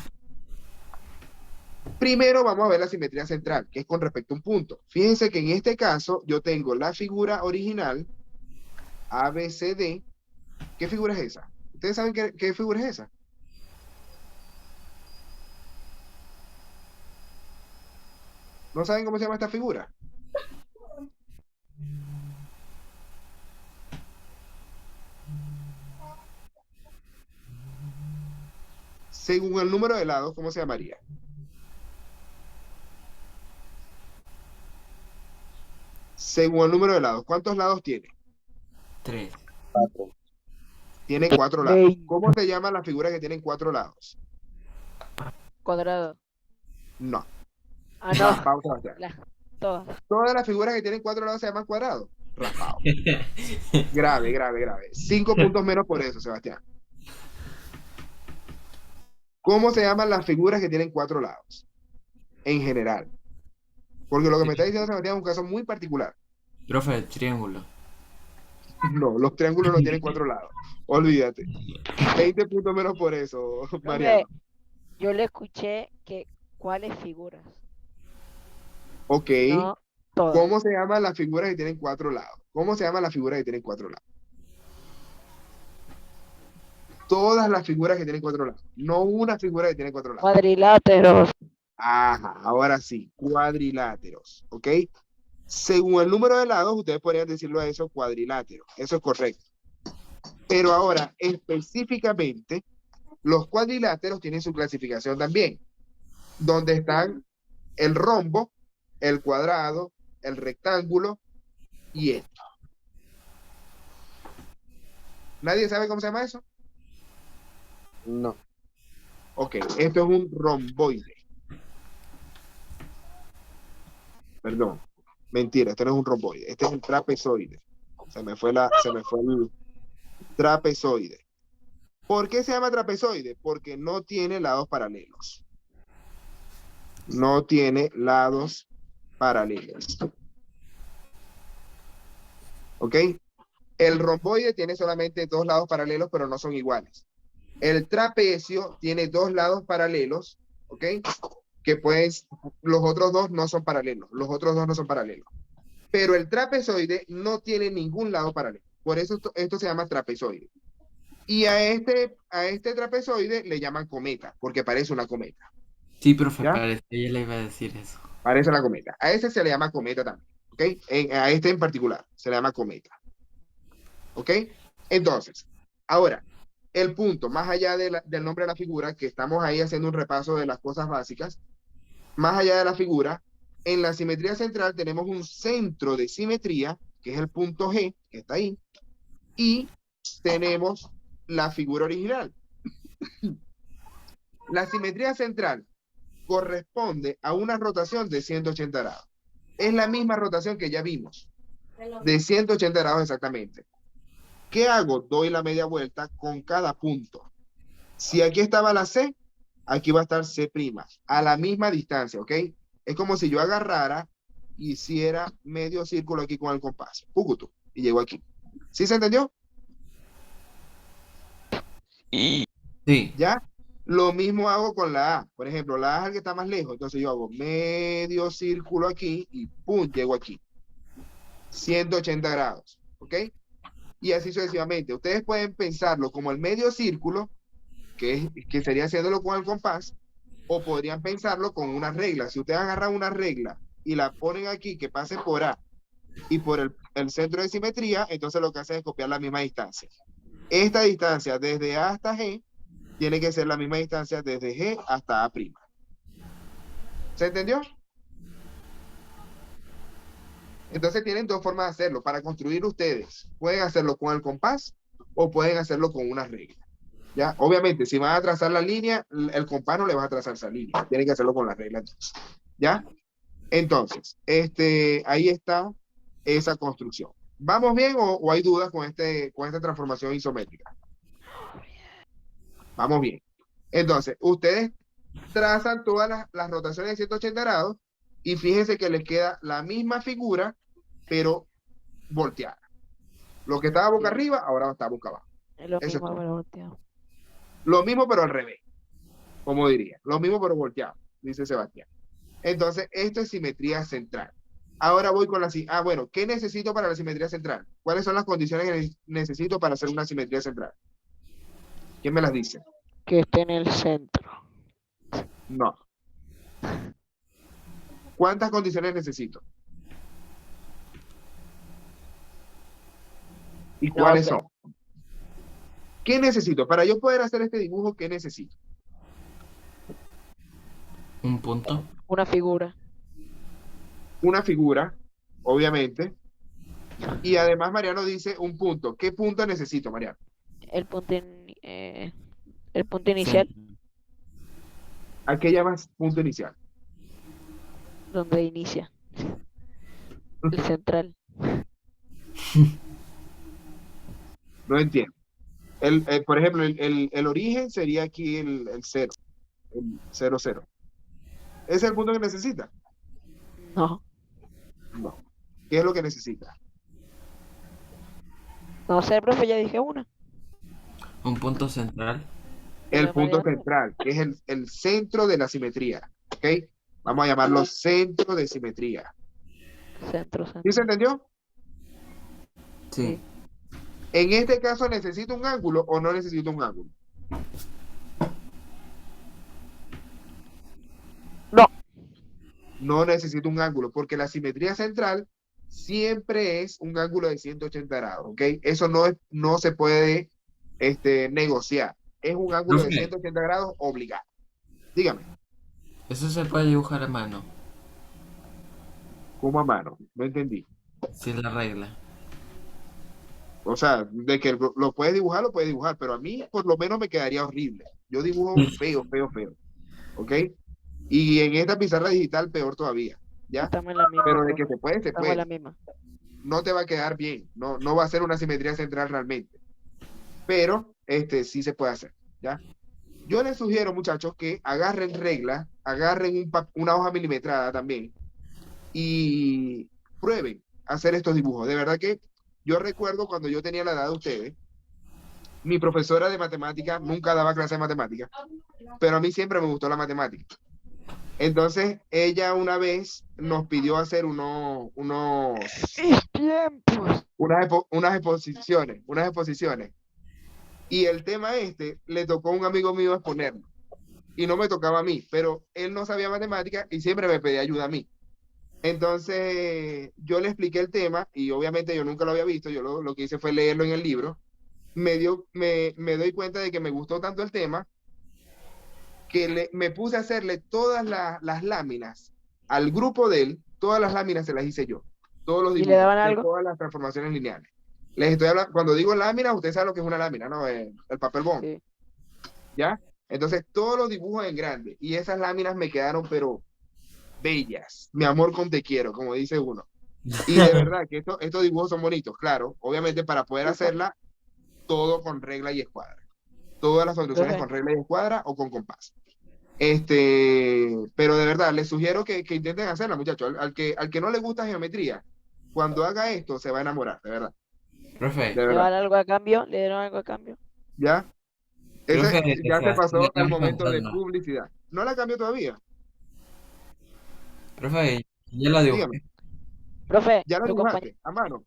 Primero vamos a ver la simetría central, que es con respecto a un punto. Fíjense que en este caso yo tengo la figura original, ABCD. ¿Qué figura es esa? ¿Ustedes saben qué figura es esa? ¿No saben cómo se llama esta figura? según el número de lados, ¿cómo se llamaría? Según el número de lados, ¿cuántos lados tiene? 3. 4. Tiene 4 lados. 20. ¿Cómo se llama la figura que tienen 4 lados? Cuadrado. No. Ah, Raspado, no. Sebastián. Todas. Todas las figuras que tienen 4 lados se llaman cuadrados. Raspado. Grave, grave, grave. 5 puntos menos por eso, Sebastián. ¿Cómo se llaman las figuras que tienen 4 lados? En general. Porque lo que me está diciendo Sebastián es un caso muy particular. Profe, triángulo. No, los triángulos no tienen 4 lados. Olvídate. 20 puntos menos por eso, Mariano. Profe, yo le escuché que cuáles figuras. Ok. No todas. ¿Cómo se llaman las figuras que tienen 4 lados? ¿Cómo se llaman las figuras que tienen 4 lados? Todas las figuras que tienen 4 lados. No una figura que tiene 4 lados. Cuadriláteros. Ajá, ahora sí, cuadriláteros, ¿ok? Según el número de lados, ustedes podrían decirlo a eso cuadrilátero. Eso es correcto. Pero ahora, específicamente, los cuadriláteros tienen su clasificación también, donde están el rombo, el cuadrado, el rectángulo y esto. ¿Nadie sabe cómo se llama eso? No. Ok, esto es un romboide. Perdón, mentira, esto no es un romboide, este es un trapezoide. Se me fue el trapezoide. ¿Por qué se llama trapezoide? Porque no tiene lados paralelos. No tiene lados paralelos. ¿Ok? El romboide tiene solamente 2 lados paralelos, pero no son iguales. El trapecio tiene 2 lados paralelos, ¿ok? Que los otros 2 no son paralelos. Los otros 2 no son paralelos. Pero el trapezoide no tiene ningún lado paralelo. Por eso esto se llama trapezoide. Y a este trapezoide le llaman cometa, porque parece una cometa. Sí, profe, ¿Ya? parece. Ella le iba a decir eso. Parece una cometa. A ese se le llama cometa también. ¿Ok? A este en particular se le llama cometa. ¿Ok? Entonces, ahora, el punto, más allá del nombre de la figura, que estamos ahí haciendo un repaso de las cosas básicas, más allá de la figura, en la simetría central tenemos un centro de simetría, que es el punto G, que está ahí, y tenemos la figura original. La simetría central corresponde a una rotación de 180 grados. Es la misma rotación que ya vimos, de 180 grados exactamente. ¿Qué hago? Doy la media vuelta con cada punto. Si aquí estaba la C, aquí va a estar C', a la misma distancia, ¿ok? Es como si yo agarrara, hiciera medio círculo aquí con el compás, pucutu, y llego aquí. ¿Sí se entendió? Sí. ¿Ya? Lo mismo hago con la A. Por ejemplo, la A es el que está más lejos, entonces yo hago medio círculo aquí y ¡pum! Llego aquí. 180 grados, ¿ok? Y así sucesivamente. Ustedes pueden pensarlo como el medio círculo, que sería haciéndolo con el compás, o podrían pensarlo con una regla. Si ustedes agarran una regla y la ponen aquí, que pase por A y por el centro de simetría, entonces lo que hace es copiar la misma distancia. Esta distancia desde A hasta G tiene que ser la misma distancia desde G hasta A'. ¿Se entendió? Entonces tienen 2 formas de hacerlo. Para construir ustedes, pueden hacerlo con el compás o pueden hacerlo con una regla. ¿Ya? Obviamente, si van a trazar la línea, el compás no le va a trazar esa línea. Tienen que hacerlo con la regla entonces. ¿Ya? Entonces, ahí está esa construcción. ¿Vamos bien o hay dudas con esta transformación isométrica? Vamos bien. Entonces, ustedes trazan todas las rotaciones de 180 grados y fíjense que les queda la misma figura, pero volteada. Lo que estaba boca arriba, ahora está boca abajo. Es lo Eso es mismo, todo. pero volteado. Lo mismo, pero al revés, como diría. Lo mismo, pero volteado, dice Sebastián. Entonces, esto es simetría central. Ahora voy con bueno, ¿qué necesito para la simetría central? ¿Cuáles son las condiciones que necesito para hacer una simetría central? ¿Quién me las dice? Que esté en el centro. No. ¿Cuántas condiciones necesito? ¿Y cuáles sé. son? ¿Qué necesito? Para yo poder hacer este dibujo, ¿qué necesito? punto. Una figura. Una figura, obviamente. Y además Mariano dice un punto. ¿Qué punto necesito, Mariano? El punto, el punto inicial, Centro. ¿A qué llamas punto inicial? donde inicia. El central. No entiendo. Por ejemplo, el origen sería aquí el cero, el cero, cero. ¿Ese es el punto que necesita? No. No. ¿Qué es lo que necesita? No sé, profe, ya dije una. Un punto central. El Pero punto Mariano, central, que es el centro de la simetría. ¿Ok? Vamos a llamarlo centro de simetría. centro, ¿Sí se centro. entendió? Sí. En este caso, ¿necesito un ángulo o no necesito un ángulo? No. No necesito un ángulo, porque la simetría central siempre es un ángulo de 180 grados, ¿ok? Eso no se puede negociar. Es un ángulo de Profe, 180 grados obligado. Dígame, eso se puede dibujar a mano. ¿cómo a mano? No entendí. Si es la regla. O sea, de que lo puedes dibujar, pero a mí por lo menos me quedaría horrible. Yo dibujo feo, feo, feo, ¿ok? Y en esta pizarra digital peor todavía, ¿ya? Estamos en la misma, Pero de profe. que se puede, se Estamos en la puede. misma. No te va a quedar bien, no va a ser una simetría central realmente, pero sí se puede hacer, ¿ya? Yo les sugiero, muchachos, que agarren regla, agarren una hoja milimetrada también y prueben hacer estos dibujos. De verdad que yo recuerdo cuando yo tenía la edad de ustedes, mi profesora de matemática nunca daba clase de matemática, pero a mí siempre me gustó la matemática. Entonces, ella una vez nos pidió hacer ¡Mis tiempos! unas exposiciones. Y el tema le tocó a un amigo mío exponerlo. Y no me tocaba a mí, pero él no sabía matemática y siempre me pedía ayuda a mí. Entonces, yo le expliqué el tema y obviamente yo nunca lo había visto, yo lo que hice fue leerlo en el libro. Me doy cuenta de que me gustó tanto el tema que me puse a hacerle todas las láminas al grupo de él, todas las láminas se las hice yo, todos los ¿Y le dibujos daban de algo? todas las transformaciones lineales. Les estoy hablando, cuando digo lámina, usted sabe lo que es una lámina, ¿no? El papel bond, Sí. ¿ya? Entonces, todos los dibujos en grande y esas láminas me quedaron, pero bellas. Mi amor con te quiero, como dice uno. Y de verdad que estos dibujos son bonitos, claro. Obviamente, para poder hacerla, todo con regla y escuadra. Todas las soluciones Profe, con regla y escuadra o con compás. Pero de verdad, les sugiero que intenten hacerla, muchachos. Al que no le gusta geometría, cuando haga esto, se va a enamorar, de verdad. Profe, De ¿le verdad. dan algo a cambio? ¿Le dieron algo a cambio? ¿Ya? profe, Ya se Sebastián, pasó ya el tengo momento de fantasma. publicidad. ¿No la cambió todavía? Profe, ya la Dígame. dibujé. Profe, ¿Ya la su compañero. dibujaste? A mano.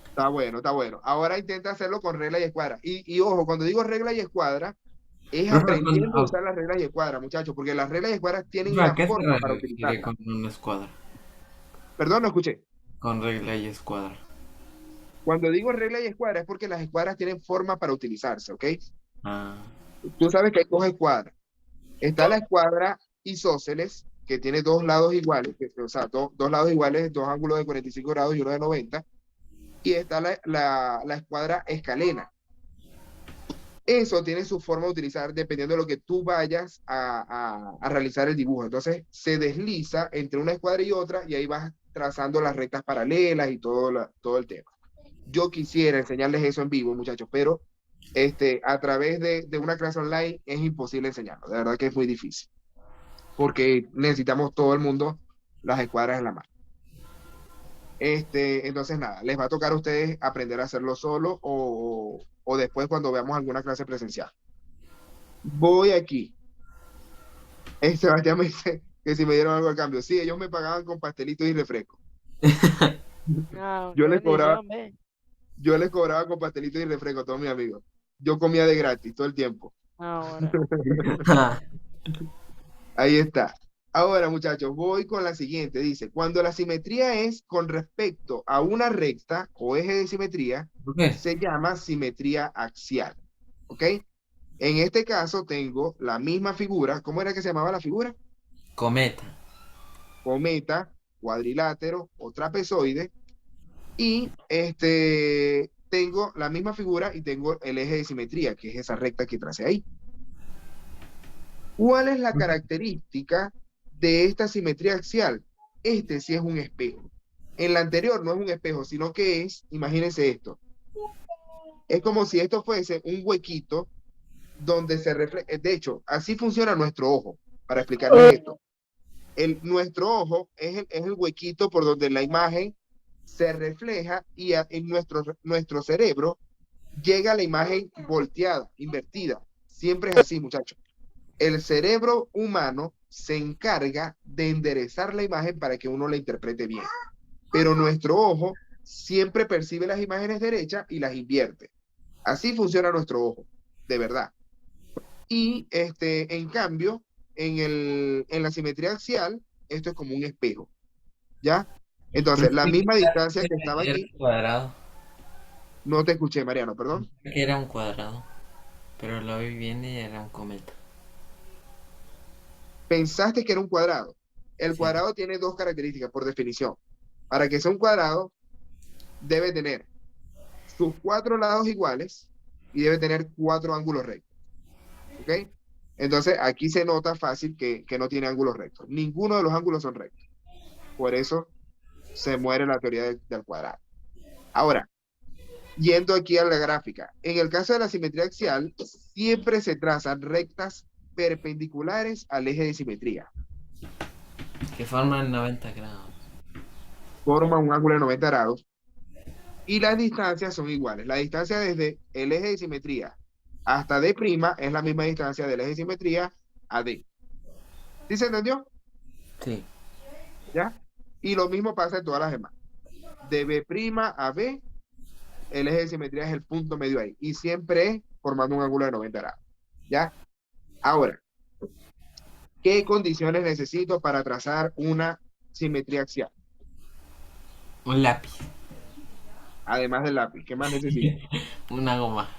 Está bueno, está bueno. Ahora intenta hacerlo con regla y escuadra. Y ojo, cuando digo regla y escuadra, es Profe, aprendiendo a usar las reglas y escuadras, muchachos, porque las reglas y escuadras tienen profe, ¿a una qué se forma para refiere utilizarlas. con una escuadra? Perdón, no escuché. Con regla y escuadra. Cuando digo regla y escuadra es porque las escuadras tienen forma para utilizarse, ¿ok? Ah, Tú sabes que hay dos escuadras. Está la escuadra isósceles, que tiene dos lados iguales, o sea, dos lados iguales, dos ángulos de 45 grados y uno de 90. Y está la escuadra escalena. Eso tiene su forma de utilizar dependiendo de lo que tú vayas a realizar el dibujo. Entonces se desliza entre una escuadra y otra y ahí vas trazando las rectas paralelas y todo el tema. Yo quisiera enseñarles eso en vivo, muchachos, pero a través de una clase online es imposible enseñarlo. De verdad que es muy difícil. Porque necesitamos todo el mundo las escuadras en la mano. Entonces, nada, les va a tocar a ustedes aprender a hacerlo solo o después cuando veamos alguna clase presencial. Voy aquí. Sebastián me dice que si me dieron algo a cambio. Sí, ellos me pagaban con pastelitos y refresco. Ah, Yo qué les cobraba, bendición, ve. yo les cobraba con pastelitos y refresco a todos mis amigos. Yo comía de gratis todo el tiempo. Ahora. Ahí está. Ahora, muchachos, voy con la siguiente. Dice, cuando la simetría es con respecto a una recta o eje de simetría, profe, se llama simetría axial. ¿Ok? En este caso tengo la misma figura. ¿Cómo era que se llamaba la figura? Cometa. Cometa, cuadrilátero o trapezoide. Y tengo la misma figura y tengo el eje de simetría, que es esa recta que tracé ahí. ¿Cuál es la característica de esta simetría axial? Este sí es un espejo. En la anterior no es un espejo, sino que es, imagínense esto, es como si esto fuese un huequito donde se refleja. De hecho, así funciona nuestro ojo. Para explicarles esto, nuestro ojo es el huequito por donde la imagen se refleja y en nuestro cerebro llega la imagen volteada, invertida. Siempre es así, muchachos. El cerebro humano se encarga de enderezar la imagen para que uno la interprete bien. Pero nuestro ojo siempre percibe las imágenes derechas y las invierte. Así funciona nuestro ojo, de verdad. Y en cambio, en la simetría axial, esto es como un espejo, ¿ya? Entonces, la misma distancia que estaba Era aquí, un cuadrado. no te escuché, Mariano, perdón. Era un cuadrado. Pero lo vi bien y era un cometa. Pensaste que era un cuadrado. El Sí. cuadrado tiene dos características por definición. Para que sea un cuadrado, debe tener sus 4 lados iguales y debe tener 4 ángulos rectos. ¿Ok? Entonces, aquí se nota fácil que no tiene ángulos rectos. Ninguno de los ángulos son rectos. Por eso se muere la teoría del cuadrado. Ahora, yendo aquí a la gráfica. En el caso de la simetría axial, siempre se trazan rectas perpendiculares al eje de simetría. Que forman 90 grados. Forma un ángulo de 90 grados. Y las distancias son iguales. La distancia desde el eje de simetría hasta D' es la misma distancia del eje de simetría a D. ¿Sí se entendió? Sí. ¿Ya? Y lo mismo pasa en todas las demás. De B' a B, el eje de simetría es el punto medio ahí. Y siempre es formando un ángulo de 90 grados. ¿Ya? Ahora, ¿qué condiciones necesito para trazar una simetría axial? Un lápiz. Además del lápiz, ¿qué más necesito? Una goma.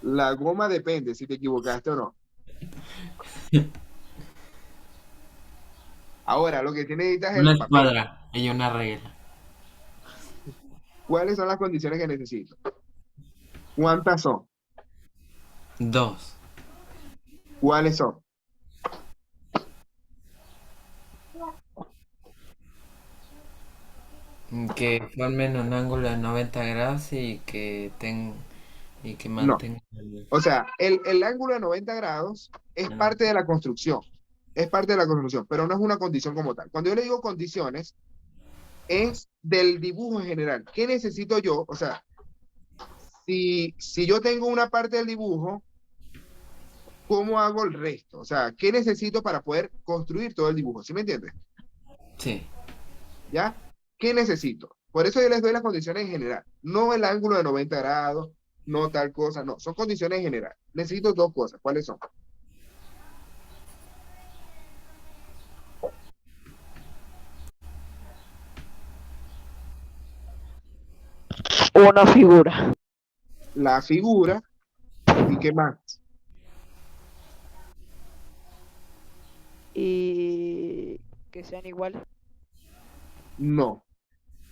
La goma depende si te equivocaste o no. Ahora, lo que tiene necesitas es Una el papel. escuadra y una regla. ¿Cuáles son las condiciones que necesito? ¿Cuántas son? 2. ¿Cuáles son? Que formen un ángulo de 90 grados y que No. mantengan O sea, el ángulo de 90 grados es parte de la construcción. Es parte de la construcción, pero no es una condición como tal. Cuando yo le digo condiciones, es del dibujo en general. ¿Qué necesito yo? O sea, si yo tengo una parte del dibujo, ¿cómo hago el resto? O sea, ¿qué necesito para poder construir todo el dibujo? ¿Sí me entiendes? Sí. ¿Ya? ¿Qué necesito? Por eso yo les doy las condiciones en general. No el ángulo de 90 grados, no tal cosa, no. Son condiciones en general. Necesito 2 cosas. ¿Cuáles son? Una figura. La figura y qué más. Y que sean iguales. No.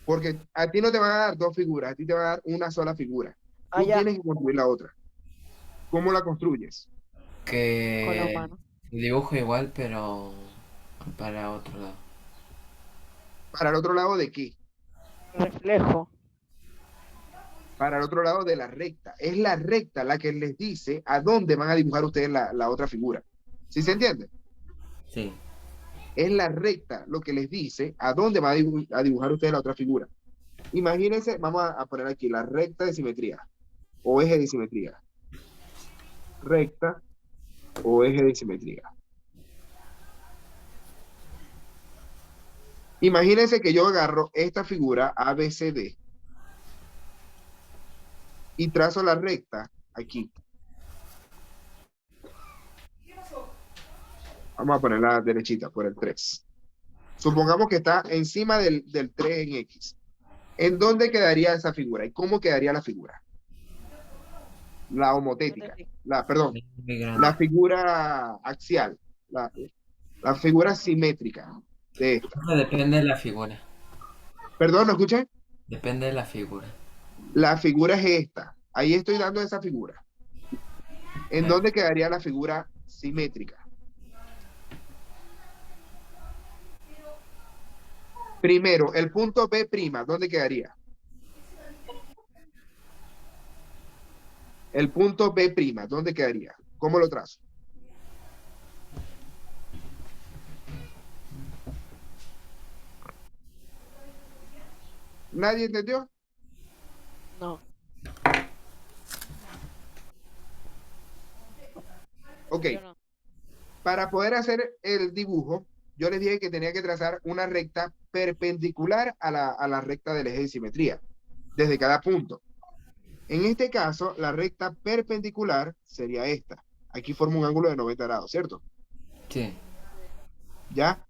Porque a ti no te van a dar 2 figuras, a ti te van a dar una sola figura. Ah, Tú ya, tienes que construir la otra. ¿Cómo la construyes? con la Que mano. el dibujo igual, pero para otro lado. ¿Para el otro lado de qué? Reflejo. Para el otro lado de la recta. Es la recta la que les dice a dónde van a dibujar ustedes la otra figura. ¿Sí se entiende? Sí. Es la recta lo que les dice a dónde van a dibujar ustedes la otra figura. Imagínense, vamos a poner aquí la recta de simetría o eje de simetría. Recta o eje de simetría. Imagínense que yo agarro esta figura ABCD y trazo la recta aquí. Vamos a ponerla derechita por el 3. Supongamos que está encima del 3 en X. ¿En dónde quedaría esa figura? ¿Y cómo quedaría la figura? La No homotética. entendí. Perdón, Es muy grande. la figura axial. La, la figura simétrica de esta. Eso depende de la figura. Perdón, ¿no escuché? Depende de la figura. La figura es esta. Ahí estoy dando esa figura. ¿En Ok. dónde quedaría la figura simétrica? Primero, el punto B', ¿dónde quedaría? El punto B', ¿dónde quedaría? ¿Cómo lo trazo? ¿Nadie entendió? No. Ok, Yo no. para poder hacer el dibujo, yo les dije que tenía que trazar una recta perpendicular a la recta del eje de simetría, desde cada punto. En este caso, la recta perpendicular sería esta. Aquí forma un ángulo de 90 grados, ¿cierto? Sí. ¿Ya?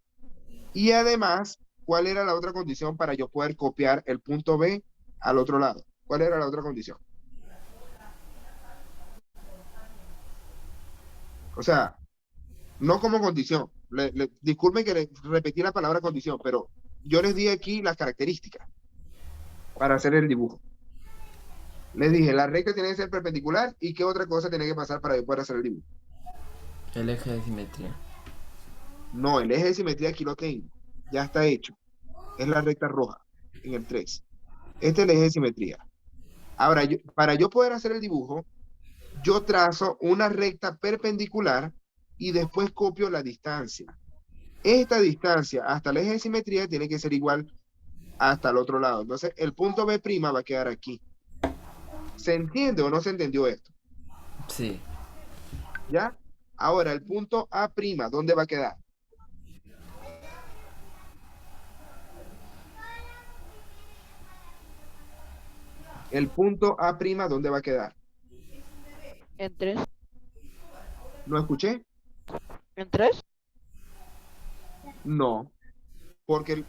Y además, ¿cuál era la otra condición para yo poder copiar el punto B al otro lado? ¿Cuál era la otra condición? O sea, no como condición. Disculpen que les repetí la palabra condición, pero yo les di aquí las características para hacer el dibujo. Les dije, la recta tiene que ser perpendicular y qué otra cosa tiene que pasar para yo poder hacer el dibujo. El eje de simetría. No, el eje de simetría aquí lo tengo. Ya está hecho. Es la recta roja en el 3. Este es el eje de simetría. Ahora, para yo poder hacer el dibujo, yo trazo una recta perpendicular y después copio la distancia. Esta distancia hasta el eje de simetría tiene que ser igual hasta el otro lado. Entonces, el punto B' va a quedar aquí. ¿Se entiende o no se entendió esto? Sí. ¿Ya? Ahora, el punto A', ¿dónde va a quedar? El punto A', ¿dónde va a quedar? ¿En 3? ¿No escuché? ¿En 3? No, porque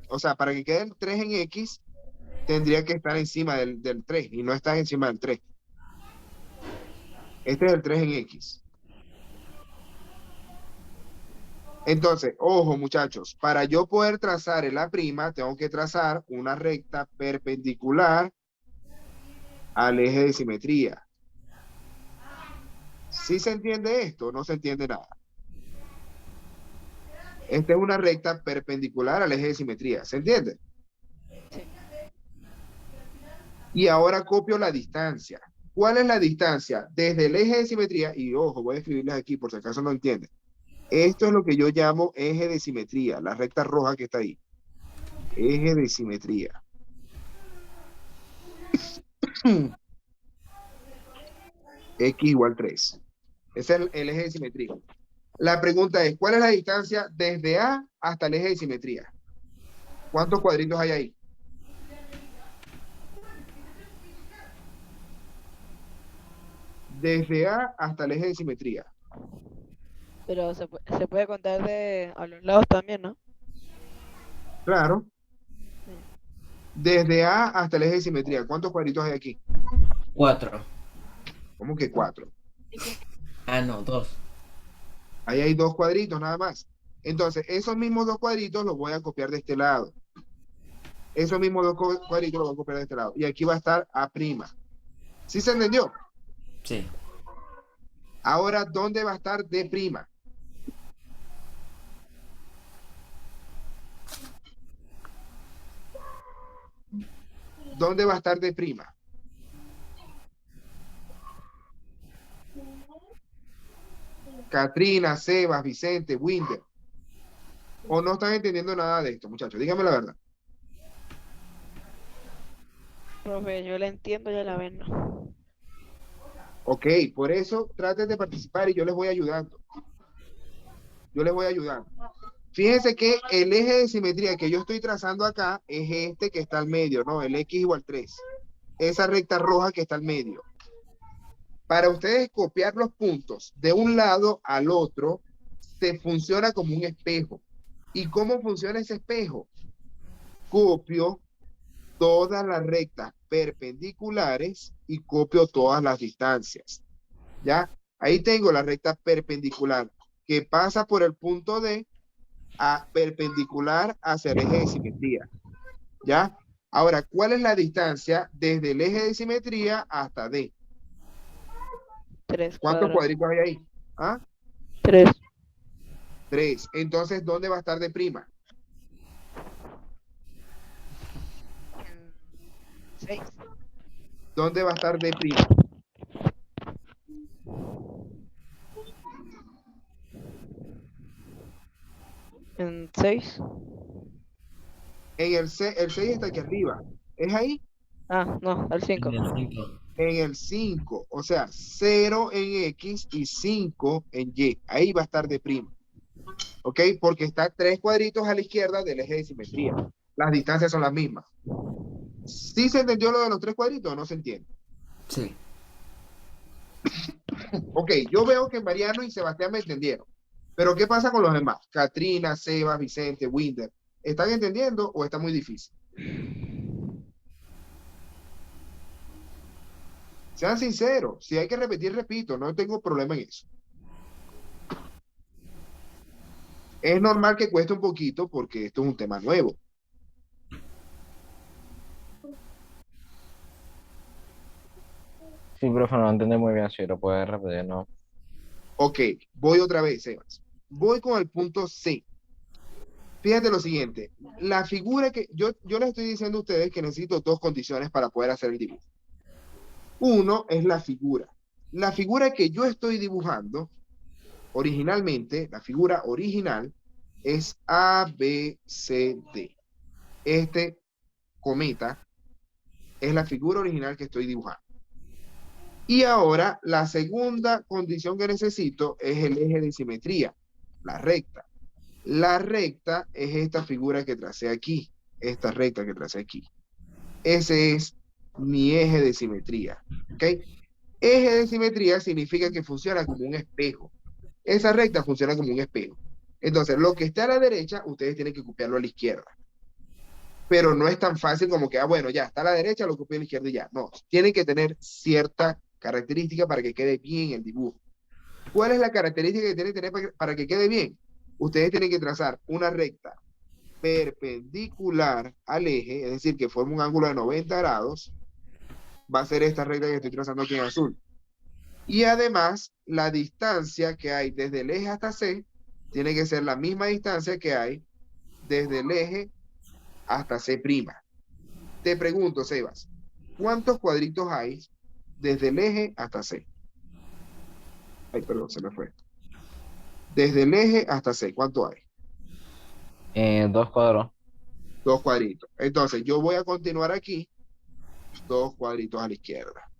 o sea, para que quede el 3 en X, tendría que estar encima del 3 y no está encima del 3. Este es el 3 en X. Entonces, ojo muchachos, para yo poder trazar el A', tengo que trazar una recta perpendicular al eje de simetría. ¿Sí se entiende esto? No se entiende nada. Esta es una recta perpendicular al eje de simetría. ¿Se entiende? Sí. Y ahora copio la distancia. ¿Cuál es la distancia? Desde el eje de simetría, y ojo, voy a escribirles aquí por si acaso no entienden. Esto es lo que yo llamo eje de simetría, la recta roja que está ahí. Eje de simetría. X igual 3. Ese es el eje de simetría. La pregunta es, ¿cuál es la distancia desde A hasta el eje de simetría? ¿Cuántos cuadritos hay ahí? Desde A hasta el eje de simetría. Pero se puede contar a los lados también, ¿no? Claro. Sí. Desde A hasta el eje de simetría. ¿Cuántos cuadritos hay aquí? 4. ¿Cómo que 4? Ah, no, 2. Ahí hay 2 cuadritos nada más. Entonces, esos mismos 2 cuadritos los voy a copiar de este lado. Esos mismos 2 cuadritos los voy a copiar de este lado. Y aquí va a estar A'. ¿Sí se entendió? Sí. Ahora, ¿dónde va a estar D'? ¿Dónde va a estar D'? Katrina, Sebas, Vicente, Winder. ¿O no están entendiendo nada de esto, muchachos? Díganme la verdad. Profe, yo la entiendo, ya la ven, ¿no? Ok, por eso traten de participar y yo les voy ayudando. Yo les voy ayudando. Fíjense que el eje de simetría que yo estoy trazando acá es este que está al medio, ¿no? El X igual 3. Esa recta roja que está al medio. Para ustedes copiar los puntos de un lado al otro, se funciona como un espejo. ¿Y cómo funciona ese espejo? Copio todas las rectas perpendiculares y copio todas las distancias. ¿Ya? Ahí tengo la recta perpendicular que pasa por el punto D a perpendicular hacia el eje de simetría. ¿Ya? Ahora, ¿cuál es la distancia desde el eje de simetría hasta D? 3 ¿Cuántos cuadrados. cuadritos hay ahí? ¿Ah? 3. 3. Entonces, ¿dónde va a estar D'? 6. ¿Dónde va a estar D'? En 6. En el 6 está aquí arriba. ¿Es ahí? Ah, no, al 5. En el 5. En el 5. O sea, 0 en X y 5 en Y. Ahí va a estar D'. ¿Ok? Porque está 3 cuadritos a la izquierda del eje de simetría. Las distancias son las mismas. ¿Sí se entendió lo de los 3 cuadritos o no se entiende? Sí. Ok, yo veo que Mariano y Sebastián me entendieron. Pero ¿qué pasa con los demás? Katrina, Sebas, Vicente, Winder. ¿Están entendiendo o está muy difícil? Sean sinceros. Si hay que repetir, repito. No tengo problema en eso. Es normal que cueste un poquito porque esto es un tema nuevo. Sí, profe, no entendí muy bien, si lo puede repetir, ¿no? Ok, voy otra vez, Sebas. Voy con el punto C. Fíjate lo siguiente. La figura que yo les estoy diciendo a ustedes que necesito 2 condiciones para poder hacer el dibujo. Uno es la figura. La figura que yo estoy dibujando, originalmente, la figura original, es ABCD. Este cometa es la figura original que estoy dibujando. Y ahora, la segunda condición que necesito es el eje de simetría, la recta. La recta es esta figura que tracé aquí, esta recta que tracé aquí. Ese es mi eje de simetría, ¿ok? Eje de simetría significa que funciona como un espejo. Esa recta funciona como un espejo. Entonces, lo que está a la derecha, ustedes tienen que copiarlo a la izquierda. Pero no es tan fácil como que, bueno, ya está a la derecha, lo copio a la izquierda y ya. No, tienen que tener cierta característica para que quede bien el dibujo. ¿Cuál es la característica que tienen que tener para que quede bien? Ustedes tienen que trazar una recta perpendicular al eje, es decir, que forma un ángulo de 90 grados, va a ser esta recta que estoy trazando aquí en azul. Y además, la distancia que hay desde el eje hasta C tiene que ser la misma distancia que hay desde el eje hasta C'. Te pregunto, Sebas, ¿cuántos cuadritos hay desde el eje hasta C? Ay, perdón, se me fue. Desde el eje hasta C, ¿cuánto hay? 2 cuadros. 2 cuadritos. Entonces, yo voy a continuar aquí, 2 cuadritos a la izquierda.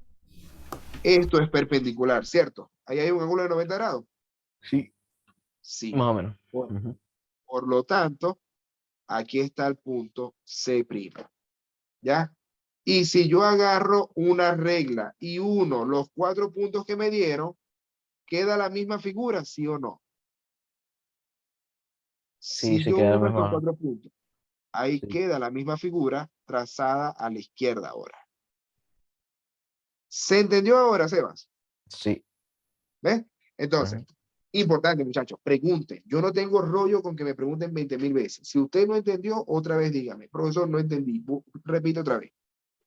Esto es perpendicular, ¿cierto? Ahí hay un ángulo de 90 grados. Sí, Sí. más o menos. Por lo tanto, aquí está el punto C'. ¿Ya? Y si yo agarro una regla y uno los 4 puntos que me dieron, ¿queda la misma figura, sí o no? Sí, Si se yo queda uno estos mejor. 4 puntos, ahí Sí. queda la misma figura trazada a la izquierda ahora. ¿Se entendió ahora, Sebas? Sí. ¿Ves? Entonces, importante, muchachos, pregunten. Yo no tengo rollo con que me pregunten 20.000 veces. Si usted no entendió, otra vez dígame, profesor, no entendí. Repito otra vez.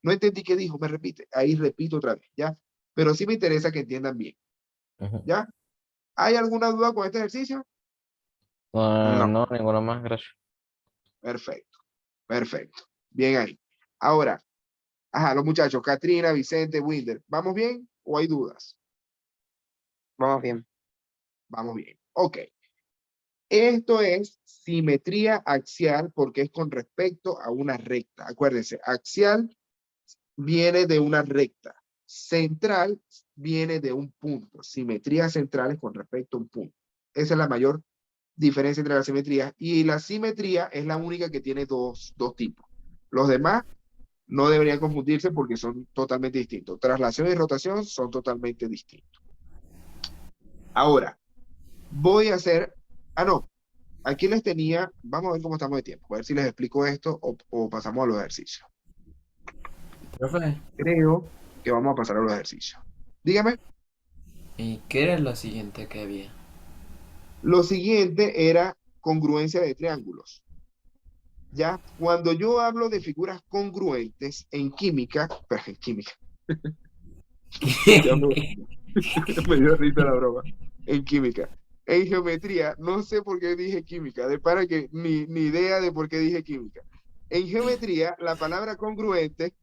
No entendí qué dijo, me repite. Ahí repito otra vez, ¿ya? Pero sí me interesa que entiendan bien, ¿ya? ¿Hay alguna duda con este ejercicio? No, ninguno más, gracias. Perfecto, perfecto. Bien ahí. Ahora, los muchachos, Katrina, Vicente, Winder, ¿vamos bien o hay dudas? Vamos bien. Vamos bien. Ok. Esto es simetría axial porque es con respecto a una recta. Acuérdense, axial viene de una recta. Central viene de un punto. Simetría central es con respecto a un punto. Esa es la mayor diferencia entre las simetrías. Y la simetría es la única que tiene dos tipos. Los demás no deberían confundirse porque son totalmente distintos. Traslación y rotación son totalmente distintos. Ahora, voy a hacer... no. Aquí les tenía... Vamos a ver cómo estamos de tiempo. A ver si les explico esto o pasamos a los ejercicios. Profe, creo que vamos a pasar a los ejercicios. Dígame, ¿y qué era lo siguiente que había? lo siguiente era congruencia de triángulos. Ya, cuando yo hablo de figuras congruentes en química, pero en química, ya me dio risa la broma, en química. En geometría, no sé por qué dije química, de para que ni idea de por qué dije química. En geometría, la palabra congruente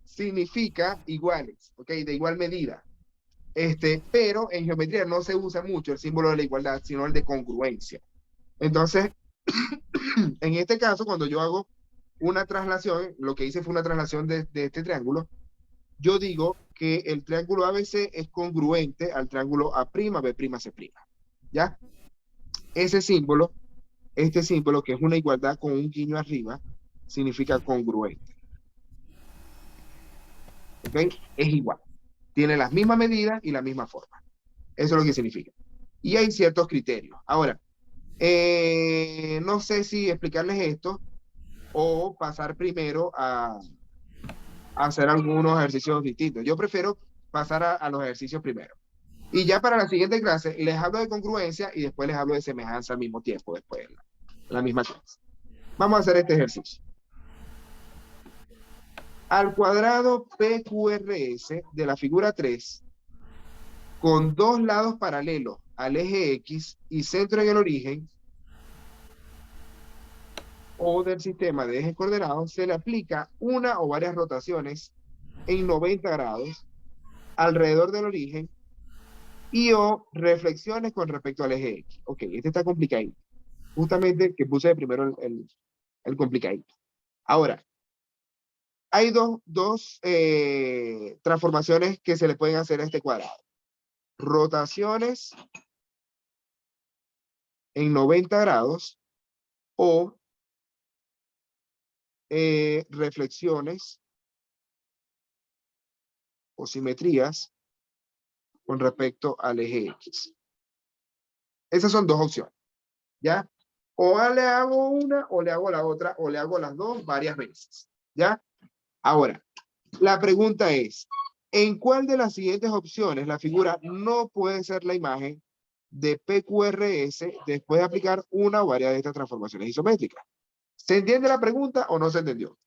significa iguales, ¿ok? De igual medida. Pero en geometría no se usa mucho el símbolo de la igualdad, sino el de congruencia. Entonces, en este caso, cuando yo hago una traslación, lo que hice fue una traslación de este triángulo, yo digo que el triángulo ABC es congruente al triángulo A', B', C'. ¿Ya? Ese símbolo, este símbolo, que es una igualdad con un guiño arriba, significa congruente. ¿Ok? Es igual. Tiene las mismas medidas y la misma forma. Eso es lo que significa. Y hay ciertos criterios. Ahora, no sé si explicarles esto o pasar primero a hacer algunos ejercicios distintos. Yo prefiero pasar a los ejercicios primero. Y ya para la siguiente clase les hablo de congruencia y después les hablo de semejanza al mismo tiempo, después de la misma clase. Vamos a hacer este ejercicio. Al cuadrado PQRS de la figura 3, con dos lados paralelos al eje X y centro en el origen, o del sistema de ejes coordenados, se le aplica una o varias rotaciones en 90 grados alrededor del origen y o reflexiones con respecto al eje X. Ok, este está complicadito. Justamente que puse de primero el complicadito. Ahora, hay dos transformaciones que se le pueden hacer a este cuadrado. Rotaciones en 90 grados o reflexiones o simetrías con respecto al eje X. Esas son dos opciones, ¿ya? O le hago una, o le hago la otra, o le hago las dos varias veces, ¿ya? Ahora, la pregunta es, ¿en cuál de las siguientes opciones la figura no puede ser la imagen de PQRS después de aplicar una o varias de estas transformaciones isométricas? ¿Se entiende la pregunta o no se entendió?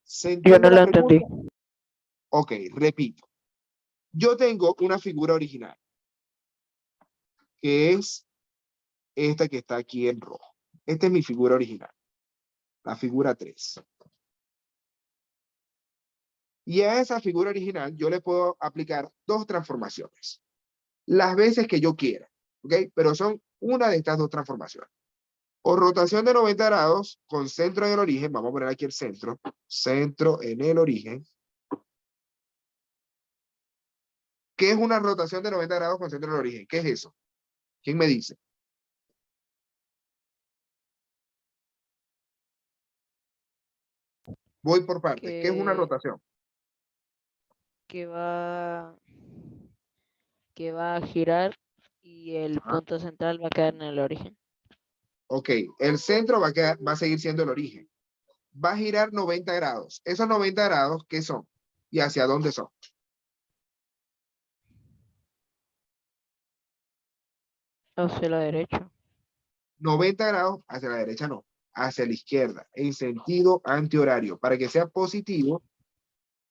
¿Se Yo entiende no la lo entendí. pregunta? Ok, repito. Yo tengo una figura original, que es esta que está aquí en rojo. Esta es mi figura original, la figura 3. Y a esa figura original yo le puedo aplicar dos transformaciones, las veces que yo quiera, ¿ok? Pero son una de estas dos transformaciones. O rotación de 90 grados con centro en el origen, vamos a poner aquí el centro en el origen. ¿Qué es una rotación de 90 grados con centro en el origen? ¿Qué es eso? ¿Quién me dice? Voy por partes. ¿Qué es una Que, rotación? que va, que va a girar y el Ajá. punto central va a quedar en el origen. Ok, el centro va a seguir siendo el origen. Va a girar 90 grados. Esos 90 grados, ¿qué son? ¿Y hacia dónde son? Hacia la derecha. 90 grados hacia la derecha no, hacia la izquierda, en sentido antihorario. Para que sea positivo,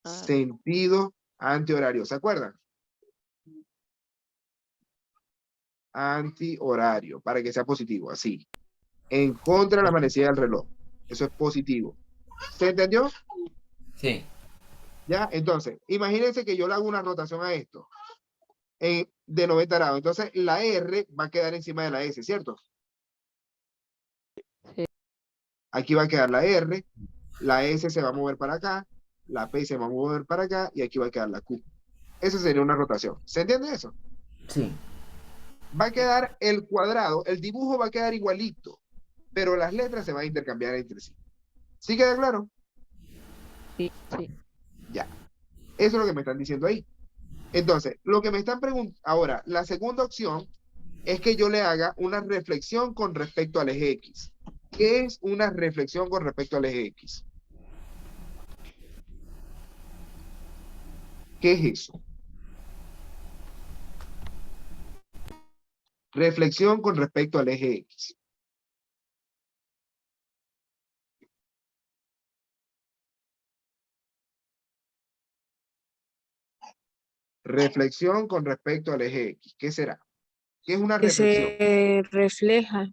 Ah, sentido antihorario. ¿Se acuerdan? Antihorario, para que sea positivo, así. En contra de la manecilla del reloj. Eso es positivo. ¿Se entendió? Sí, ¿Ya? Entonces, imagínense que yo le hago una rotación a esto de 90 grados. Entonces, la R va a quedar encima de la S, ¿cierto? sí. Aquí va a quedar la R, la S se va a mover para acá, la P se va a mover para acá y aquí va a quedar la Q. Eso sería una rotación. ¿Se entiende eso? sí. Va a quedar el cuadrado, el dibujo va a quedar igualito, pero las letras se van a intercambiar entre sí. ¿Sí queda claro? Sí, sí. Ya. Eso es lo que me están diciendo ahí. Entonces, lo que me están preguntando ahora, la segunda opción es que yo le haga una reflexión con respecto al eje X. ¿Qué es una reflexión con respecto al eje X? ¿Qué es eso? Reflexión con respecto al eje X. Reflexión con respecto al eje X. ¿Qué será? ¿Qué es una Que reflexión? se refleja.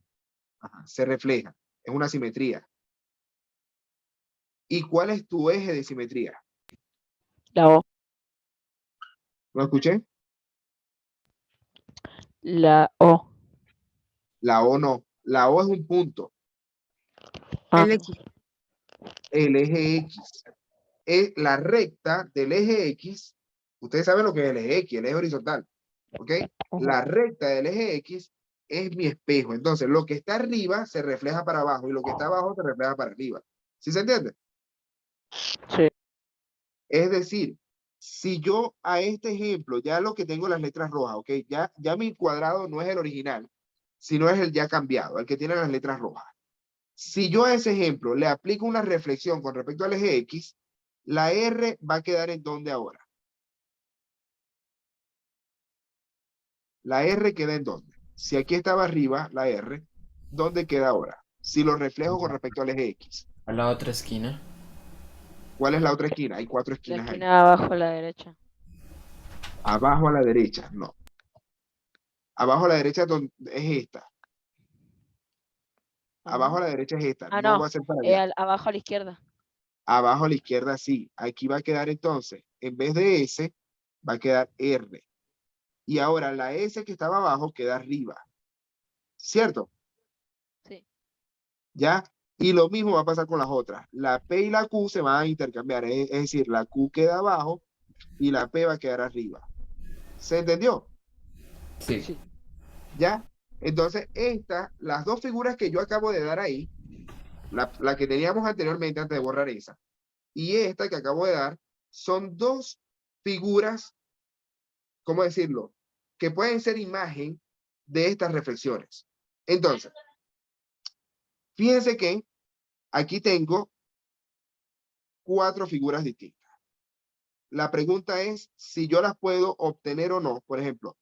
Ajá, se refleja. Es una simetría. ¿Y cuál es tu eje de simetría? La O. ¿No escuché? La O. La O no. La O es un punto. Ah, El X. El eje X. Es la recta del eje X. Ustedes saben lo que es el eje X, el eje horizontal. ¿Ok? La recta del eje X es mi espejo. Entonces, lo que está arriba se refleja para abajo y lo que está abajo se refleja para arriba. ¿Sí se entiende? sí. Es decir, si yo a este ejemplo, ya lo que tengo las letras rojas, ¿ok? Ya mi cuadrado no es el original, sino es el ya cambiado, el que tiene las letras rojas. Si yo a ese ejemplo le aplico una reflexión con respecto al eje X, la R va a quedar en ¿dónde ahora? La R queda en ¿dónde? Si aquí estaba arriba la R, ¿dónde queda ahora? Si lo reflejo con respecto al eje X. A la otra esquina. ¿Cuál es la otra esquina? Hay 4 La esquinas ahí. esquina de abajo a la derecha. Abajo a la derecha, no. Abajo a la derecha es esta. Abajo a la derecha es esta. Ah, No no. va a ser para allá. Abajo a la izquierda. Abajo a la izquierda sí. Aquí va a quedar entonces, en vez de S, va a quedar R. Y ahora la S que estaba abajo queda arriba. ¿Cierto? Sí. ¿Ya? Y lo mismo va a pasar con las otras. La P y la Q se van a intercambiar. Es decir, la Q queda abajo y la P va a quedar arriba. ¿Se entendió? Sí. Sí. ¿Ya? Entonces, las dos figuras que yo acabo de dar ahí, la que teníamos anteriormente antes de borrar esa, y esta que acabo de dar, son dos figuras, ¿cómo decirlo? Que pueden ser imagen de estas reflexiones. Entonces, fíjense que aquí tengo 4 figuras distintas. La pregunta es si yo las puedo obtener o no. Por ejemplo,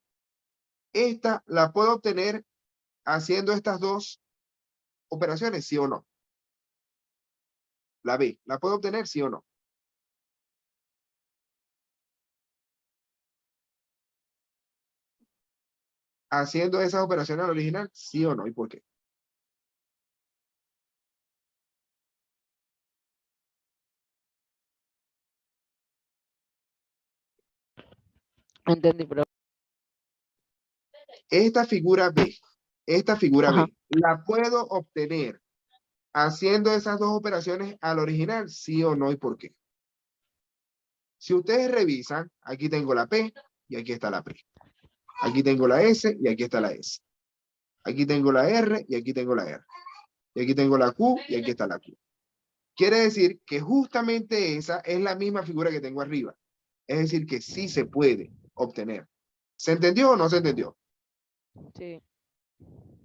esta la puedo obtener haciendo estas dos operaciones, sí o no. La B, ¿la puedo obtener, sí o no? Haciendo esas operaciones al original, sí o no, ¿y por qué? Entendí, pero. Esta figura Ajá. B, ¿la puedo obtener haciendo esas dos operaciones al original, sí o no, y por qué? Si ustedes revisan, aquí tengo la P y aquí está la P. Aquí tengo la S y aquí está la S. Aquí tengo la R y aquí tengo la R. Y aquí tengo la Q y aquí está la Q. Quiere decir que justamente esa es la misma figura que tengo arriba. Es decir, que sí se puede obtener. ¿Se entendió o no se entendió? Sí.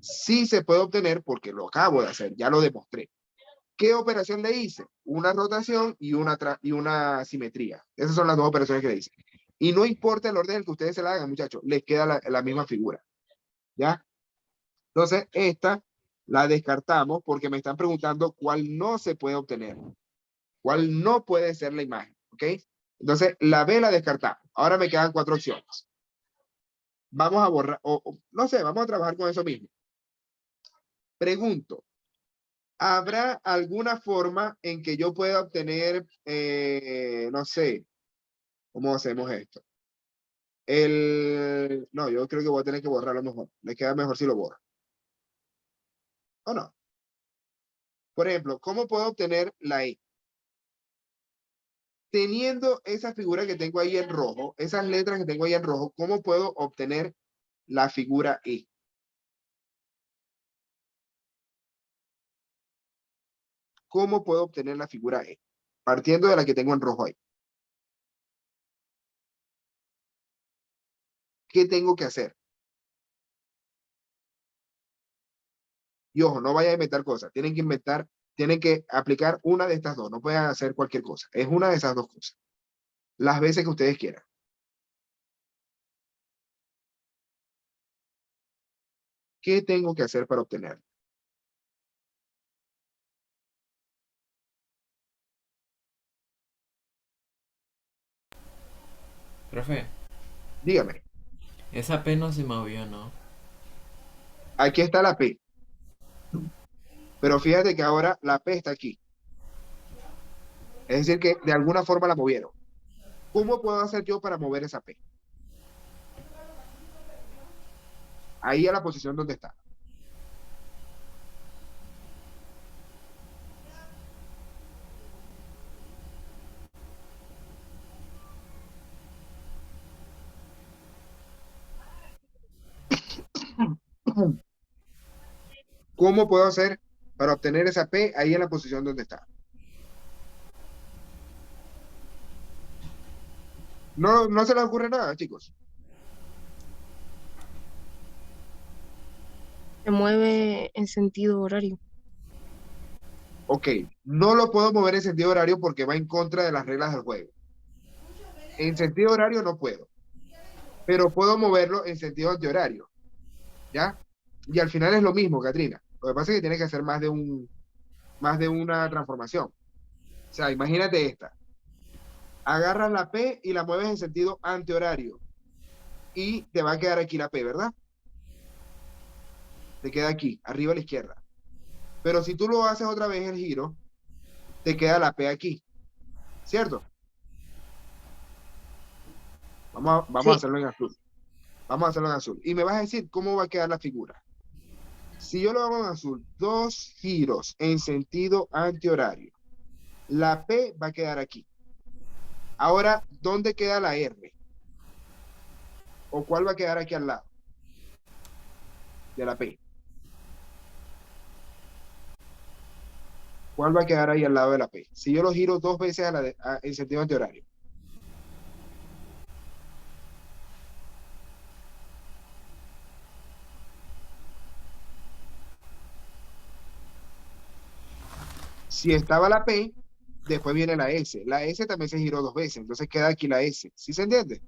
Sí se puede obtener porque lo acabo de hacer, ya lo demostré. ¿Qué operación le hice? Una rotación y una simetría. Esas son las dos operaciones que le hice. Y no importa el orden en el que ustedes se la hagan, muchachos, les queda la misma figura. ¿Ya? Entonces, esta la descartamos porque me están preguntando cuál no se puede obtener. ¿Cuál no puede ser la imagen? ¿Ok? Entonces, la B la descartamos. Ahora me quedan 4 opciones. Vamos a borrar, no sé, vamos a trabajar con eso mismo. Pregunto, ¿habrá alguna forma en que yo pueda obtener, no sé, cómo hacemos esto? No, yo creo que voy a tener que borrarlo mejor. Me queda mejor si lo borro. ¿O no? Por ejemplo, ¿cómo puedo obtener la E? Teniendo esa figura que tengo ahí en rojo, esas letras que tengo ahí en rojo, ¿cómo puedo obtener la figura E? ¿Cómo puedo obtener la figura E? Partiendo de la que tengo en rojo ahí. ¿Qué tengo que hacer? Y ojo, no vayan a inventar cosas. Tienen que aplicar una de estas dos. No pueden hacer cualquier cosa. Es una de esas dos cosas. Las veces que ustedes quieran. ¿Qué tengo que hacer para obtenerlo? Profe, Dígame. esa P no se movió, ¿no? Aquí está la P. Pero fíjate que ahora la P está aquí. Es decir, que de alguna forma la movieron. ¿Cómo puedo hacer yo para mover esa P? Ahí a la posición donde está. ¿Cómo puedo hacer para obtener esa P ahí en la posición donde está? No, no se les ocurre nada, chicos. Se mueve en sentido horario. Ok, no lo puedo mover en sentido horario porque va en contra de las reglas del juego. En sentido horario no puedo, pero puedo moverlo en sentido antihorario, ¿ya? Y al final es lo mismo, Katrina. Lo que pasa es que tiene que hacer más de una transformación. O sea, imagínate esta. Agarras la P y la mueves en sentido antihorario. Y te va a quedar aquí la P, ¿verdad? Te queda aquí, arriba a la izquierda. Pero si tú lo haces otra vez el giro, te queda la P aquí, ¿cierto? Vamos a Sí. hacerlo en azul. Vamos a hacerlo en azul. Y me vas a decir cómo va a quedar la figura. Si yo lo hago en azul, dos giros en sentido antihorario. La P va a quedar aquí. Ahora, ¿dónde queda la R? ¿O cuál va a quedar aquí al lado de la P? ¿Cuál va a quedar ahí al lado de la P? Si yo lo giro dos veces en sentido antihorario. Si estaba la P, después viene la S. La S también se giró dos veces, entonces queda aquí la S. ¿Sí se entiende?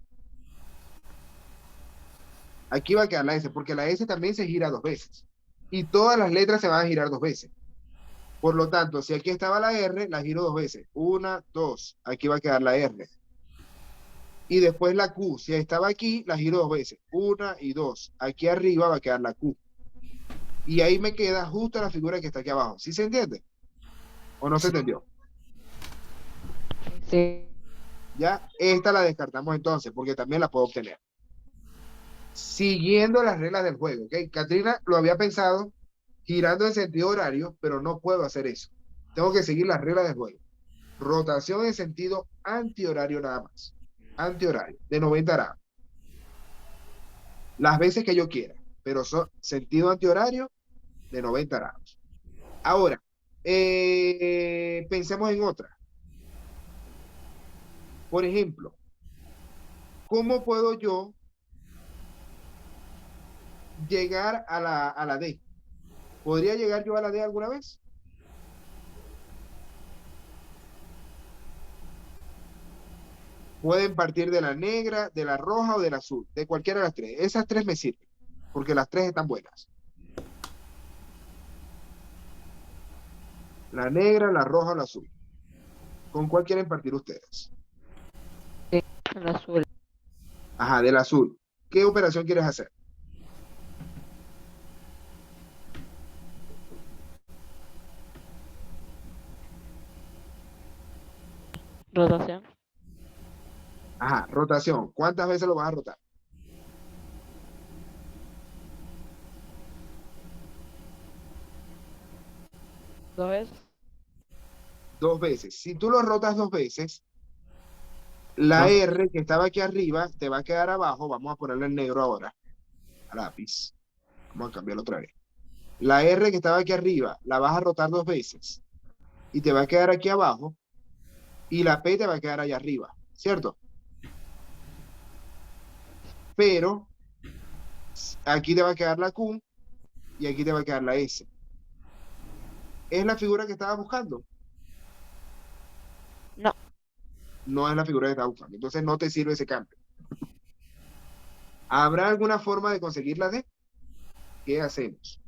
Aquí va a quedar la S, porque la S también se gira dos veces. Y todas las letras se van a girar dos veces. Por lo tanto, si aquí estaba la R, la giro dos veces. Una, dos. Aquí va a quedar la R. Y después la Q. Si estaba aquí, la giro dos veces. Una y dos. Aquí arriba va a quedar la Q. Y ahí me queda justo la figura que está aquí abajo. ¿Sí se entiende? ¿O no se entendió? Sí. Ya, esta la descartamos entonces, porque también la puedo obtener. Siguiendo las reglas del juego, ¿ok? Katrina lo había pensado girando en sentido horario, pero no puedo hacer eso. Tengo que seguir las reglas del juego. Rotación en sentido antihorario nada más. Antihorario, de 90 grados. Las veces que yo quiera, pero son sentido antihorario de 90 grados. Ahora, pensemos en otra. Por ejemplo, ¿cómo puedo yo llegar a la D? ¿Podría llegar yo a la D alguna vez? Pueden partir de la negra, de la roja o del azul, de cualquiera de las tres. Esas tres me sirven, porque las tres están buenas. La negra, la roja o la azul. ¿Con cuál quieren partir ustedes? El azul. Ajá, del azul. ¿Qué operación quieres hacer? Rotación. Ajá, rotación. ¿Cuántas veces lo vas a rotar? Dos veces. Dos veces. Si tú lo rotas dos veces, la No. R que estaba aquí arriba te va a quedar abajo. Vamos a ponerle en negro ahora. A lápiz. Vamos a cambiarlo otra vez. La R que estaba aquí arriba la vas a rotar dos veces y te va a quedar aquí abajo. Y la P te va a quedar allá arriba, ¿cierto? Pero aquí te va a quedar la Q y aquí te va a quedar la S. ¿Es la figura que estaba buscando? No. No es la figura que estaba buscando. Entonces no te sirve ese cambio. ¿Habrá alguna forma de conseguir la D? ¿Qué hacemos?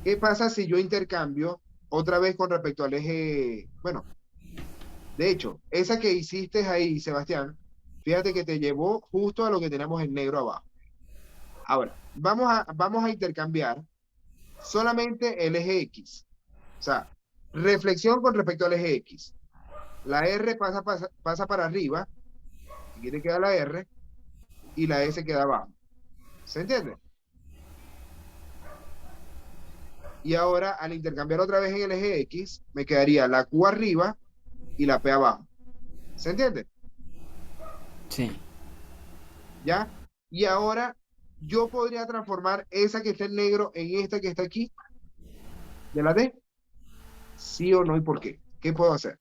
¿Qué pasa si yo intercambio otra vez con respecto al eje? Bueno, de hecho, esa que hiciste ahí, Sebastián, fíjate que te llevó justo a lo que tenemos en negro abajo. Ahora, vamos a intercambiar solamente el eje X. O sea, reflexión con respecto al eje X. La R pasa para arriba, aquí te queda la R, y la S queda abajo. ¿Se entiende? Y ahora, al intercambiar otra vez en el eje X, me quedaría la Q arriba y la P abajo. ¿Se entiende? Sí. ¿Ya? Y ahora, yo podría transformar esa que está en negro en esta que está aquí, de la D. ¿Sí o no y por qué? ¿Qué puedo hacer?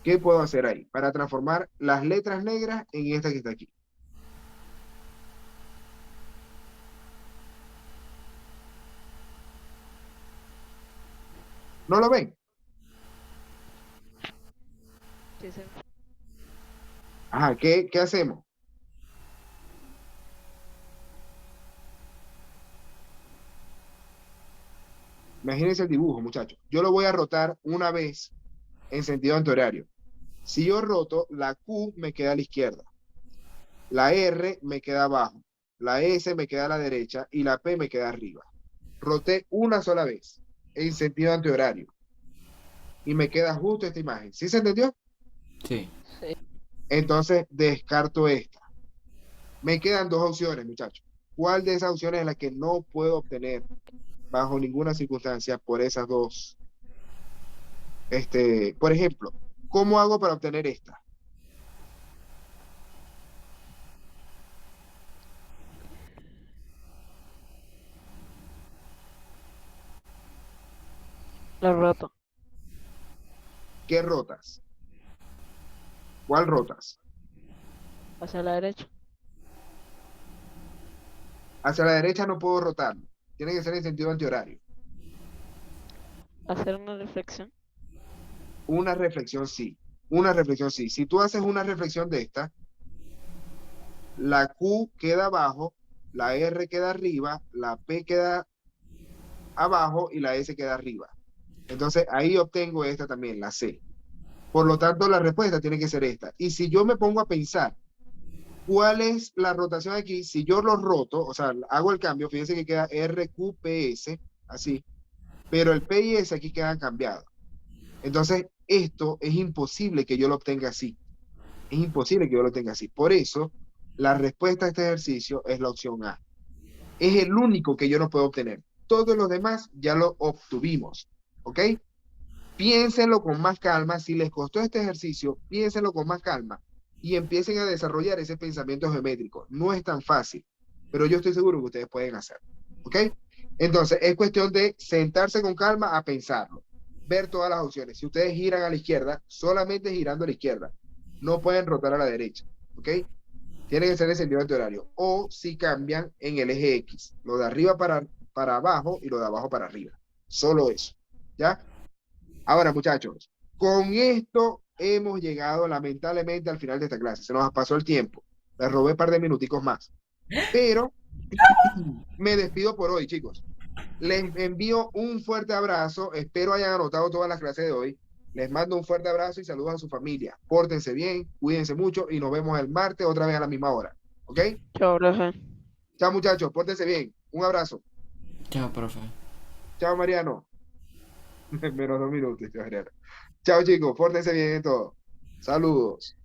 ¿Qué puedo hacer ahí para transformar las letras negras en esta que está aquí? ¿No lo ven? Sí, sí. Ajá, ¿qué hacemos? Imagínense el dibujo, muchachos. Yo lo voy a rotar una vez en sentido antihorario. Si yo roto, la Q me queda a la izquierda, la R me queda abajo, la S me queda a la derecha y la P me queda arriba. Roté una sola vez en sentido antihorario y me queda justo esta imagen. ¿Sí se entendió? Sí. Sí. Entonces descarto esta. Me quedan dos opciones, muchachos. ¿Cuál de esas opciones es la que no puedo obtener bajo ninguna circunstancia por esas dos? Por ejemplo, ¿cómo hago para obtener esta? Lo roto. ¿Qué rotas? ¿Cuál rotas? Hacia la derecha. Hacia la derecha no puedo rotarlo. Tiene que ser en sentido antihorario. Hacer una reflexión. Una reflexión sí. Una reflexión sí. Si tú haces una reflexión de esta, la Q queda abajo, la R queda arriba, la P queda abajo y la S queda arriba. Entonces ahí obtengo esta también, la C. Por lo tanto, la respuesta tiene que ser esta. Y si yo me pongo a pensar, ¿cuál es la rotación aquí? Si yo lo roto, o sea, hago el cambio, fíjense que queda RQPS, así, pero el P y S aquí quedan cambiados. Entonces, esto es imposible que yo lo obtenga así. Es imposible que yo lo tenga así. Por eso, la respuesta a este ejercicio es la opción A. Es el único que yo no puedo obtener. Todos los demás ya lo obtuvimos. ¿Ok? Piénsenlo con más calma. Si les costó este ejercicio, piénsenlo con más calma y empiecen a desarrollar ese pensamiento geométrico. No es tan fácil, pero yo estoy seguro que ustedes pueden hacerlo. ¿Ok? Entonces, es cuestión de sentarse con calma a pensarlo, ver todas las opciones. Si ustedes giran a la izquierda, solamente girando a la izquierda. No pueden rotar a la derecha. ¿Ok? Tiene que ser en sentido antihorario. O si cambian en el eje X, lo de arriba para abajo y lo de abajo para arriba. Solo eso. ¿Ya? Ahora, muchachos, con esto hemos llegado lamentablemente al final de esta clase. Se nos pasó el tiempo. Les robé un par de minuticos más. Pero me despido por hoy, chicos. Les envío un fuerte abrazo. Espero hayan anotado todas las clases de hoy. Les mando un fuerte abrazo y saludos a su familia. Pórtense bien, cuídense mucho y nos vemos el martes otra vez a la misma hora. ¿Ok? Chao, profe. Chao, muchachos. Pórtense bien. Un abrazo. Chao, profe. Chao, Mariano. Menos 2 minutos, Mariano. Chao, chicos. Pórtense bien en todo. Saludos.